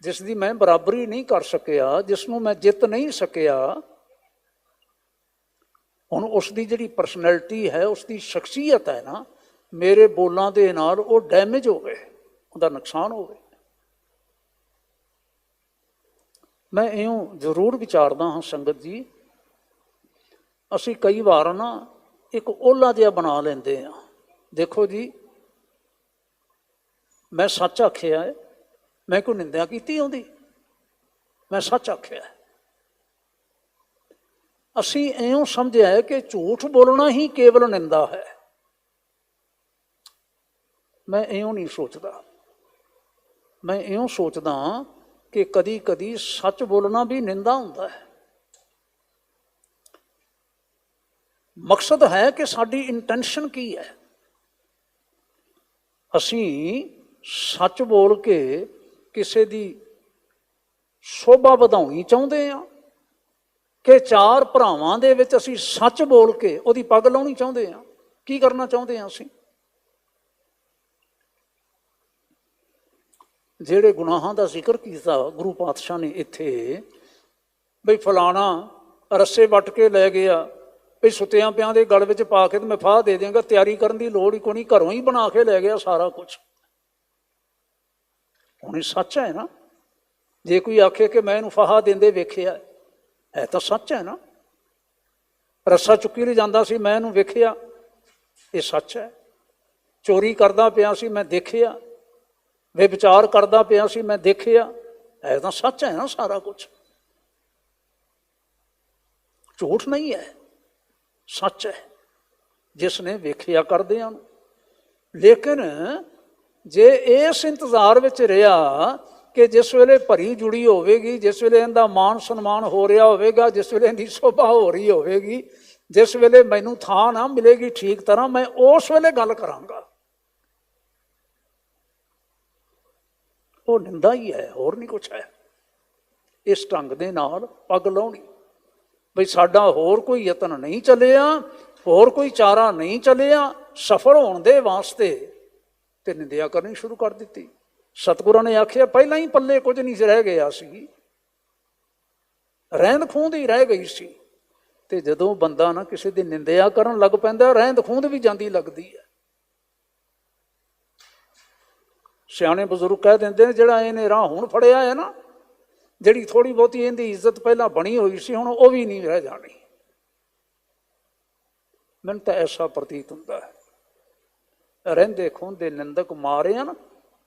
ਜਿਸ ਦੀ ਮੈਂ ਬਰਾਬਰੀ ਨਹੀਂ ਕਰ ਸਕਿਆ, ਜਿਸ ਨੂੰ ਮੈਂ ਜਿੱਤ ਨਹੀਂ ਸਕਿਆ। ਹੁਣ ਉਸ ਦੀ ਜਿਹੜੀ ਪਰਸਨੈਲਿਟੀ ਹੈ, ਉਸ ਦੀ ਸ਼ਖਸੀਅਤ ਹੈ ਨਾ, ਮੇਰੇ ਬੋਲਾਂ ਦੇ ਨਾਲ ਉਹ ਡੈਮੇਜ ਹੋਵੇ, ਉਹਦਾ ਨੁਕਸਾਨ ਹੋਵੇ। ਮੈਂ ਇਉਂ ਜ਼ਰੂਰ ਵਿਚਾਰਦਾ ਹਾਂ ਸੰਗਤ ਜੀ, ਅਸੀਂ ਕਈ ਵਾਰ ਨਾ ਇੱਕ ਓਲਾ ਜਿਹਾ ਬਣਾ ਲੈਂਦੇ ਹਾਂ। ਦੇਖੋ ਜੀ, ਮੈਂ ਸੱਚ ਆਖਿਆ ਹੈ, ਮੈਂ ਕੋਈ ਨਿੰਦਿਆ ਕੀਤੀ ਉਹਦੀ? ਮੈਂ ਸੱਚ ਆਖਿਆ। ਅਸੀਂ ਇਉਂ ਸਮਝਿਆ ਹੈ ਕਿ ਝੂਠ ਬੋਲਣਾ ਹੀ ਕੇਵਲ ਨਿੰਦਾ ਹੈ। ਮੈਂ ਇਉਂ ਨਹੀਂ ਸੋਚਦਾ। ਮੈਂ ਇਉਂ ਸੋਚਦਾ ਕਿ ਕਦੀ ਕਦੀ ਸੱਚ ਬੋਲਣਾ ਵੀ ਨਿੰਦਾ ਹੁੰਦਾ ਹੈ। ਮਕਸਦ ਹੈ ਕਿ ਸਾਡੀ ਇੰਟੈਂਸ਼ਨ ਕੀ ਹੈ। ਅਸੀਂ ਸੱਚ ਬੋਲ ਕੇ ਕਿਸੇ ਦੀ ਸ਼ੋਭਾ ਵਧਾਉਣੀ ਚਾਹੁੰਦੇ ਹਾਂ ਕਿ ਚਾਰ ਭਰਾਵਾਂ ਦੇ ਵਿੱਚ ਅਸੀਂ ਸੱਚ ਬੋਲ ਕੇ ਉਹਦੀ ਪੱਗ ਲਾਉਣੀ ਚਾਹੁੰਦੇ ਹਾਂ? ਕੀ ਕਰਨਾ ਚਾਹੁੰਦੇ ਹਾਂ ਅਸੀਂ? ਜਿਹੜੇ ਗੁਨਾਹਾਂ ਦਾ ਜ਼ਿਕਰ ਕੀਤਾ ਗੁਰੂ ਪਾਤਸ਼ਾਹ ਨੇ ਇੱਥੇ, ਬਈ ਫਲਾਣਾ ਰੱਸੇ ਵੱਟ ਕੇ ਲੈ ਗਿਆ, ਬਈ ਸੁੱਤਿਆਂ ਪਿਆਂ ਦੇ ਗਲ ਵਿੱਚ ਪਾ ਕੇ ਤੇ ਮੈਂ ਫਾਹ ਦੇ ਦਿਆਂਗਾ, ਤਿਆਰੀ ਕਰਨ ਦੀ ਲੋੜ ਹੀ ਕੋਈ ਨਹੀਂ, ਘਰੋਂ ਹੀ ਬਣਾ ਕੇ ਲੈ ਗਿਆ ਸਾਰਾ ਕੁਛ। ਹੁਣ ਇਹ ਸੱਚ ਹੈ ਨਾ। ਜੇ ਕੋਈ ਆਖੇ ਕਿ ਮੈਂ ਇਹਨੂੰ ਫਾਹਾ ਦਿੰਦੇ ਵੇਖਿਆ, ਹੈ ਤਾਂ ਸੱਚ ਹੈ ਨਾ। ਰੱਸਾ ਚੁੱਕੀ ਲਈ ਜਾਂਦਾ ਸੀ, ਮੈਂ ਇਹਨੂੰ ਵੇਖਿਆ, ਇਹ ਸੱਚ ਹੈ। ਚੋਰੀ ਕਰਦਾ ਪਿਆ ਸੀ, ਮੈਂ ਦੇਖਿਆ। ਵਿਚਾਰ ਕਰਦਾ ਪਿਆ ਸੀ, ਮੈਂ ਦੇਖਿਆ, ਹੈ ਤਾਂ ਸੱਚ ਹੈ ਨਾ ਸਾਰਾ ਕੁਛ। ਝੂਠ ਨਹੀਂ ਹੈ, ਸੱਚ ਹੈ ਜਿਸ ਨੇ ਵੇਖਿਆ ਕਰਦਿਆਂ ਨੂੰ। ਲੇਕਿਨ ਜੇ ਇਸ ਇੰਤਜ਼ਾਰ ਵਿੱਚ ਰਿਹਾ ਕਿ ਜਿਸ ਵੇਲੇ ਭਰੀ ਜੁੜੀ ਹੋਵੇਗੀ, ਜਿਸ ਵੇਲੇ ਇਹਦਾ ਮਾਣ ਸਨਮਾਨ ਹੋ ਰਿਹਾ ਹੋਵੇਗਾ, ਜਿਸ ਵੇਲੇ ਇਹਦੀ ਸ਼ੋਭਾ ਹੋ ਰਹੀ ਹੋਵੇਗੀ, ਜਿਸ ਵੇਲੇ ਮੈਨੂੰ ਥਾਂ ਨਾ ਮਿਲੇਗੀ ਠੀਕ ਤਰ੍ਹਾਂ, ਮੈਂ ਉਸ ਵੇਲੇ ਗੱਲ ਕਰਾਂਗਾ, ਉਹ ਨਿੰਦਾ ਹੀ ਹੈ, ਹੋਰ ਨਹੀਂ ਕੁਛ ਹੈ। ਇਸ ਢੰਗ ਦੇ ਨਾਲ ਪੱਗ ਲਾਉਣੀ। ਬਈ ਸਾਡਾ ਹੋਰ ਕੋਈ ਯਤਨ ਨਹੀਂ ਚੱਲਿਆ, ਹੋਰ ਕੋਈ ਚਾਰਾ ਨਹੀਂ ਚੱਲਿਆ ਸਫਲ ਹੋਣ ਦੇ ਵਾਸਤੇ, ਤੇ ਨਿੰਦਿਆ ਕਰਨੀ ਸ਼ੁਰੂ ਕਰ ਦਿੱਤੀ। ਸਤਿਗੁਰਾਂ ਨੇ ਆਖਿਆ ਪਹਿਲਾਂ ਹੀ ਪੱਲੇ ਕੁਝ ਨਹੀਂ ਰਹਿ ਗਿਆ ਸੀ, ਰਹਿੰਦ ਖੂੰਦ ਹੀ ਰਹਿ ਗਈ ਸੀ। ਤੇ ਜਦੋਂ ਬੰਦਾ ਨਾ ਕਿਸੇ ਦੀ ਨਿੰਦਿਆ ਕਰਨ ਲੱਗ ਪੈਂਦਾ, ਰਹਿੰਦ ਖੂੰਦ ਵੀ ਜਾਂਦੀ ਲੱਗਦੀ ਹੈ। ਸਿਆਣੇ ਬਜ਼ੁਰਗ ਕਹਿ ਦਿੰਦੇ ਨੇ, ਜਿਹੜਾ ਇਹਨੇ ਰਾਹ ਹੁਣ ਫੜਿਆ ਹੈ ਨਾ, ਜਿਹੜੀ ਥੋੜ੍ਹੀ ਬਹੁਤੀ ਇਹਦੀ ਇੱਜ਼ਤ ਪਹਿਲਾਂ ਬਣੀ ਹੋਈ ਸੀ, ਹੁਣ ਉਹ ਵੀ ਨਹੀਂ ਰਹਿ ਜਾਣੀ। ਮੈਨੂੰ ਤਾਂ ਐਸਾ ਪ੍ਰਤੀਤ ਹੁੰਦਾ ਹੈ। ਰਹਿੰਦੇ ਖੂੰਦੇ ਨਿੰਦਕ ਮਾਰਿਆ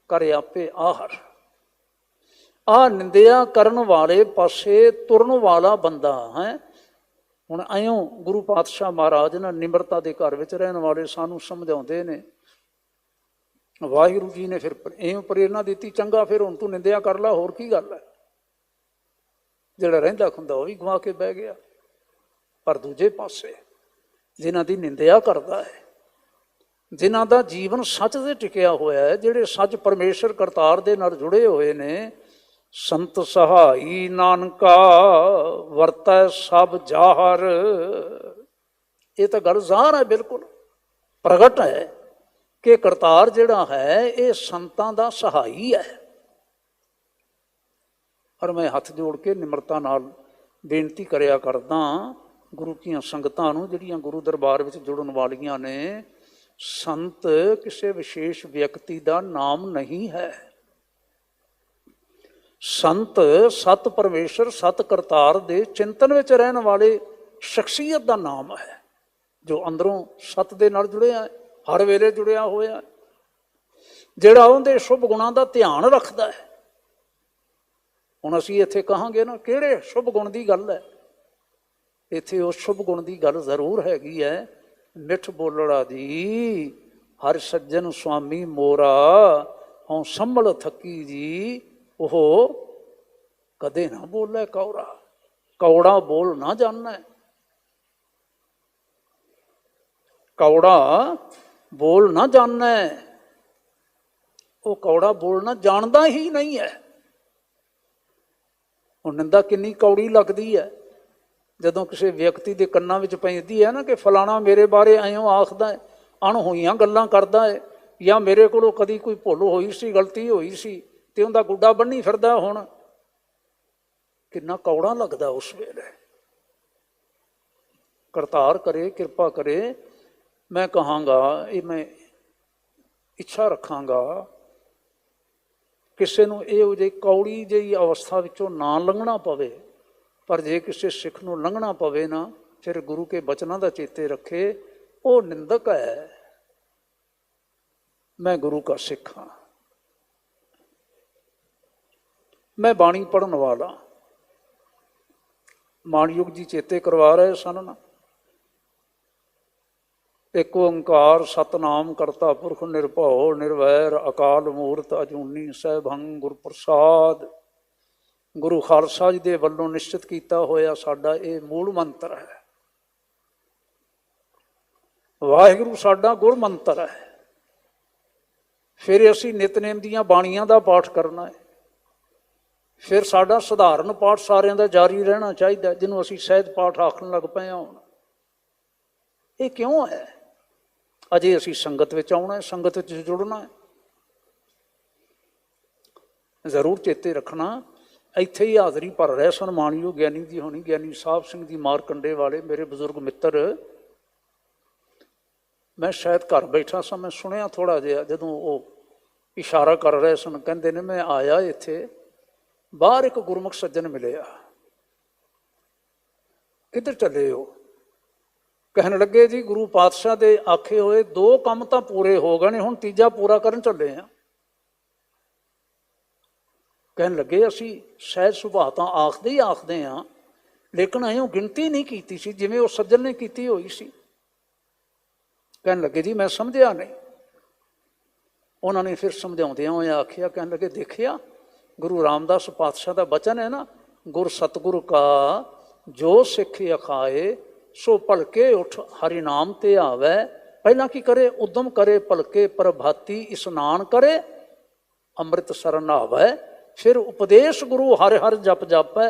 ਕਰ ਆਪੇ ਆਹਰ। ਆਹ ਨਿੰਦਿਆ ਕਰਨ ਵਾਲੇ ਪਾਸੇ ਤੁਰਨ ਵਾਲਾ ਬੰਦਾ ਹੈ। ਹੁਣ ਇਉਂ ਗੁਰੂ ਪਾਤਸ਼ਾਹ ਮਹਾਰਾਜ ਨਾ ਨਿਮਰਤਾ ਦੇ ਘਰ ਵਿੱਚ ਰਹਿਣ ਵਾਲੇ ਸਾਨੂੰ ਸਮਝਾਉਂਦੇ ਨੇ। ਵਾਹਿਗੁਰੂ ਜੀ ਨੇ ਫਿਰ ਇਉਂ ਪ੍ਰੇਰਨਾ ਦਿੱਤੀ, ਚੰਗਾ ਫਿਰ ਹੁਣ ਤੂੰ ਨਿੰਦਿਆ ਕਰ ਲਾ, ਹੋਰ ਕੀ ਗੱਲ ਹੈ। ਜਿਹੜਾ ਰਹਿੰਦਾ ਖੁੰਦਾ ਉਹ ਵੀ ਗਵਾ ਕੇ ਬਹਿ ਗਿਆ। ਪਰ ਦੂਜੇ ਪਾਸੇ ਜਿਨ੍ਹਾਂ ਦੀ ਨਿੰਦਿਆ ਕਰਦਾ ਹੈ, ਜਿਨ੍ਹਾਂ ਦਾ ਜੀਵਨ ਸੱਚ 'ਤੇ ਟਿਕਿਆ ਹੋਇਆ ਹੈ, ਜਿਹੜੇ ਸੱਚ ਪਰਮੇਸ਼ਰ ਕਰਤਾਰ ਦੇ ਨਾਲ ਜੁੜੇ ਹੋਏ ਨੇ, ਸੰਤ ਸਹਾਈ ਨਾਨਕਾ ਵਰਤੈ ਸਭ ਜਾਹਰ। ਇਹ ਤਾਂ ਗੱਲ ਜ਼ਾਹਰ ਹੈ, ਬਿਲਕੁਲ ਪ੍ਰਗਟ ਹੈ ਕਿ ਕਰਤਾਰ ਜਿਹੜਾ ਹੈ ਇਹ ਸੰਤਾਂ ਦਾ ਸਹਾਈ ਹੈ। ਪਰ ਮੈਂ ਹੱਥ ਜੋੜ ਕੇ ਨਿਮਰਤਾ ਨਾਲ ਬੇਨਤੀ ਕਰਿਆ ਕਰਦਾ ਗੁਰੂ ਦੀਆਂ ਸੰਗਤਾਂ ਨੂੰ, ਜਿਹੜੀਆਂ ਗੁਰੂ ਦਰਬਾਰ ਵਿੱਚ ਜੁੜਨ ਵਾਲੀਆਂ ਨੇ, ਸੰਤ ਕਿਸੇ ਵਿਸ਼ੇਸ਼ ਵਿਅਕਤੀ ਦਾ ਨਾਮ ਨਹੀਂ ਹੈ। ਸੰਤ ਸਤ ਪਰਮੇਸ਼ਰ, ਸਤ ਕਰਤਾਰ ਦੇ ਚਿੰਤਨ ਵਿੱਚ ਰਹਿਣ ਵਾਲੇ ਸ਼ਖਸੀਅਤ ਦਾ ਨਾਮ ਹੈ, ਜੋ ਅੰਦਰੋਂ ਸਤ ਦੇ ਨਾਲ ਜੁੜਿਆ ਹੈ, ਹਰ ਵੇਲੇ ਜੁੜਿਆ ਹੋਇਆ, ਜਿਹੜਾ ਉਹਦੇ ਸ਼ੁਭ ਗੁਣਾਂ ਦਾ ਧਿਆਨ ਰੱਖਦਾ ਹੈ। ਹੁਣ ਅਸੀਂ ਇੱਥੇ ਕਹਾਂਗੇ ਨਾ ਕਿਹੜੇ ਸ਼ੁਭ ਗੁਣ ਦੀ ਗੱਲ ਹੈ, ਇੱਥੇ ਉਸ ਸ਼ੁਭ ਗੁਣ ਦੀ ਗੱਲ ਜ਼ਰੂਰ ਹੈਗੀ ਹੈ। ਮਿੱਠ ਬੋਲੜਾ ਜੀ ਹਰ ਸੱਜਣ ਸੁਆਮੀ ਮੋਰਾ, ਹਉ ਸੰਭਲ ਥੱਕੀ ਜੀ ਉਹ ਕਦੇ ਨਾ ਬੋਲੇ ਕੌੜਾ। ਕੌੜਾ ਬੋਲ ਨਾ ਜਾਣੈ, ਕੌੜਾ ਬੋਲ ਨਾ ਜਾਣੈ, ਉਹ ਕੌੜਾ ਬੋਲਣਾ ਜਾਣਦਾ ਹੀ ਨਹੀਂ ਹੈ। ਹੁਣ ਨਿੰਦਾ ਕਿੰਨੀ ਕੌੜੀ ਲੱਗਦੀ ਹੈ ਜਦੋਂ ਕਿਸੇ ਵਿਅਕਤੀ ਦੇ ਕੰਨਾਂ ਵਿੱਚ ਪੈਂਦੀ ਹੈ ਨਾ ਕਿ ਫਲਾਣਾ ਮੇਰੇ ਬਾਰੇ ਐਂ ਆਖਦਾ ਹੈ, ਅਣਹੋਈਆਂ ਗੱਲਾਂ ਕਰਦਾ ਹੈ, ਜਾਂ ਮੇਰੇ ਕੋਲੋਂ ਕਦੀ ਕੋਈ ਭੁੱਲ ਹੋਈ ਸੀ, ਗਲਤੀ ਹੋਈ ਸੀ ਤੇ ਉਹਦਾ ਗੁੱਡਾ ਬੰਨੀ ਫਿਰਦਾ। ਹੁਣ ਕਿੰਨਾ ਕੌੜਾ ਲੱਗਦਾ ਉਸ ਵੇਲੇ। ਕਰਤਾਰ ਕਰੇ, ਕਿਰਪਾ ਕਰੇ। ਮੈਂ ਕਹਾਂਗਾ, ਇਹ ਮੈਂ ਇੱਛਾ ਰੱਖਾਂਗਾ, ਕਿਸੇ ਨੂੰ ਇਹੋ ਜਿਹੀ ਕੌੜੀ ਜਿਹੀ ਅਵਸਥਾ ਵਿੱਚੋਂ ਨਾ ਲੰਘਣਾ ਪਵੇ। ਪਰ ਜੇ ਕਿਸੇ ਸਿੱਖ ਨੂੰ ਲੰਘਣਾ ਪਵੇ ਨਾ, ਫਿਰ ਗੁਰੂ ਕੇ ਬਚਨਾਂ ਦਾ ਚੇਤੇ ਰੱਖੇ, ਉਹ ਨਿੰਦਕ ਹੈ। ਮੈਂ ਗੁਰੂ ਕਾ ਸਿੱਖ ਹਾਂ, ਮੈਂ ਬਾਣੀ ਪੜ੍ਹਨ ਵਾਲਾ। ਮਾਣਯੋਗ ਜੀ ਚੇਤੇ ਕਰਵਾ ਰਹੇ ਸਨ ਨਾ, ਇੱਕ ਓੰਕਾਰ ਸਤਨਾਮ ਕਰਤਾ ਪੁਰਖ ਨਿਰਭਉ ਨਿਰਵੈਰ ਅਕਾਲ ਮੂਰਤ ਅਜੂਨੀ ਸੈਭੰ ਗੁਰ ਪ੍ਰਸਾਦ। ਗੁਰੂ ਖਾਲਸਾ ਜੀ ਦੇ ਵੱਲੋਂ ਨਿਸ਼ਚਿਤ ਕੀਤਾ ਹੋਇਆ ਸਾਡਾ ਇਹ ਮੂਲ ਮੰਤਰ ਹੈ। ਵਾਹਿਗੁਰੂ ਸਾਡਾ ਗੁਰ ਮੰਤਰ ਹੈ। ਫਿਰ ਅਸੀਂ ਨਿਤਨੇਮ ਦੀਆਂ ਬਾਣੀਆਂ ਦਾ ਪਾਠ ਕਰਨਾ ਹੈ। ਫਿਰ ਸਾਡਾ ਸਧਾਰਨ ਪਾਠ ਸਾਰਿਆਂ ਦਾ ਜਾਰੀ ਰਹਿਣਾ ਚਾਹੀਦਾ, ਜਿਹਨੂੰ ਅਸੀਂ ਸਹਿਜ ਪਾਠ ਆਖਣ ਲੱਗ ਪਏ ਹਾਂ ਹੁਣ। ਇਹ ਕਿਉਂ ਹੈ? ਅਜੇ ਅਸੀਂ ਸੰਗਤ ਵਿੱਚ ਆਉਣਾ ਹੈ, ਸੰਗਤ ਵਿੱਚ ਜੁੜਨਾ ਹੈ। ਜ਼ਰੂਰ ਚੇਤੇ ਰੱਖਣਾ, ਇੱਥੇ ਹੀ ਹਾਜ਼ਰੀ ਭਰ ਰਹੇ ਸਨ ਮਾਣਯੋਗ ਗਿਆਨੀ ਜੀ ਹੋਣੀ, ਗਿਆਨੀ ਸਾਹਿਬ ਸਿੰਘ ਜੀ ਮਾਰਕੰਡੇ ਵਾਲੇ, ਮੇਰੇ ਬਜ਼ੁਰਗ ਮਿੱਤਰ। ਮੈਂ ਸ਼ਾਇਦ ਘਰ ਬੈਠਾ ਸਾਂ, ਮੈਂ ਸੁਣਿਆ ਥੋੜ੍ਹਾ ਜਿਹਾ ਜਦੋਂ ਉਹ ਇਸ਼ਾਰਾ ਕਰ ਰਹੇ ਸਨ। ਕਹਿੰਦੇ ਨੇ ਮੈਂ ਆਇਆ ਇੱਥੇ, ਬਾਹਰ ਇੱਕ ਗੁਰਮੁਖ ਸੱਜਣ ਮਿਲਿਆ, ਕਿੱਧਰ ਚੱਲੇ ਹੋ? ਕਹਿਣ ਲੱਗੇ ਜੀ ਗੁਰੂ ਪਾਤਸ਼ਾਹ ਦੇ ਆਖੇ ਹੋਏ 2 ਕੰਮ ਤਾਂ ਪੂਰੇ ਹੋ ਗਏ ਨੇ, ਹੁਣ ਤੀਜਾ ਪੂਰਾ ਕਰਨ ਚੱਲੇ ਆ। ਕਹਿਣ ਲੱਗੇ ਅਸੀਂ ਸਹਿਜ ਸੁਭਾਅ ਤਾਂ ਆਖਦੇ ਹਾਂ, ਲੇਕਿਨ ਅਸੀਂ ਉਹ ਗਿਣਤੀ ਨਹੀਂ ਕੀਤੀ ਸੀ ਜਿਵੇਂ ਉਹ ਸੱਜਣ ਨੇ ਕੀਤੀ ਹੋਈ ਸੀ। ਕਹਿਣ ਲੱਗੇ ਜੀ ਮੈਂ ਸਮਝਿਆ ਨਹੀਂ। ਉਹਨਾਂ ਨੇ ਫਿਰ ਸਮਝਾਉਂਦਿਆਂ ਹੋਇਆ ਆਖਿਆ, ਕਹਿਣ ਲੱਗੇ ਦੇਖਿਆ ਗੁਰੂ ਰਾਮਦਾਸ ਪਾਤਸ਼ਾਹ ਦਾ ਬਚਨ ਹੈ ਨਾ, ਗੁਰ ਸਤਿਗੁਰ ਕਾ ਜੋ ਸਿੱਖ ਅਖਾਏ ਸੋ ਭਲਕੇ ਉਠ ਹਰਿ ਨਾਮ ਤੇ ਆਵੈ। ਪਹਿਲਾਂ ਕੀ ਕਰੇ? ਉਦਮ ਕਰੇ ਭਲਕੇ ਪ੍ਰਭਾਤੀ ਇਸਨਾਨ ਕਰੇ ਅੰਮ੍ਰਿਤ ਸਰਨ ਨਹਾਵੈ। ਫਿਰ ਉਪਦੇਸ਼ ਗੁਰੂ ਹਰਿ ਹਰਿ ਜਪ ਜਾਪੈ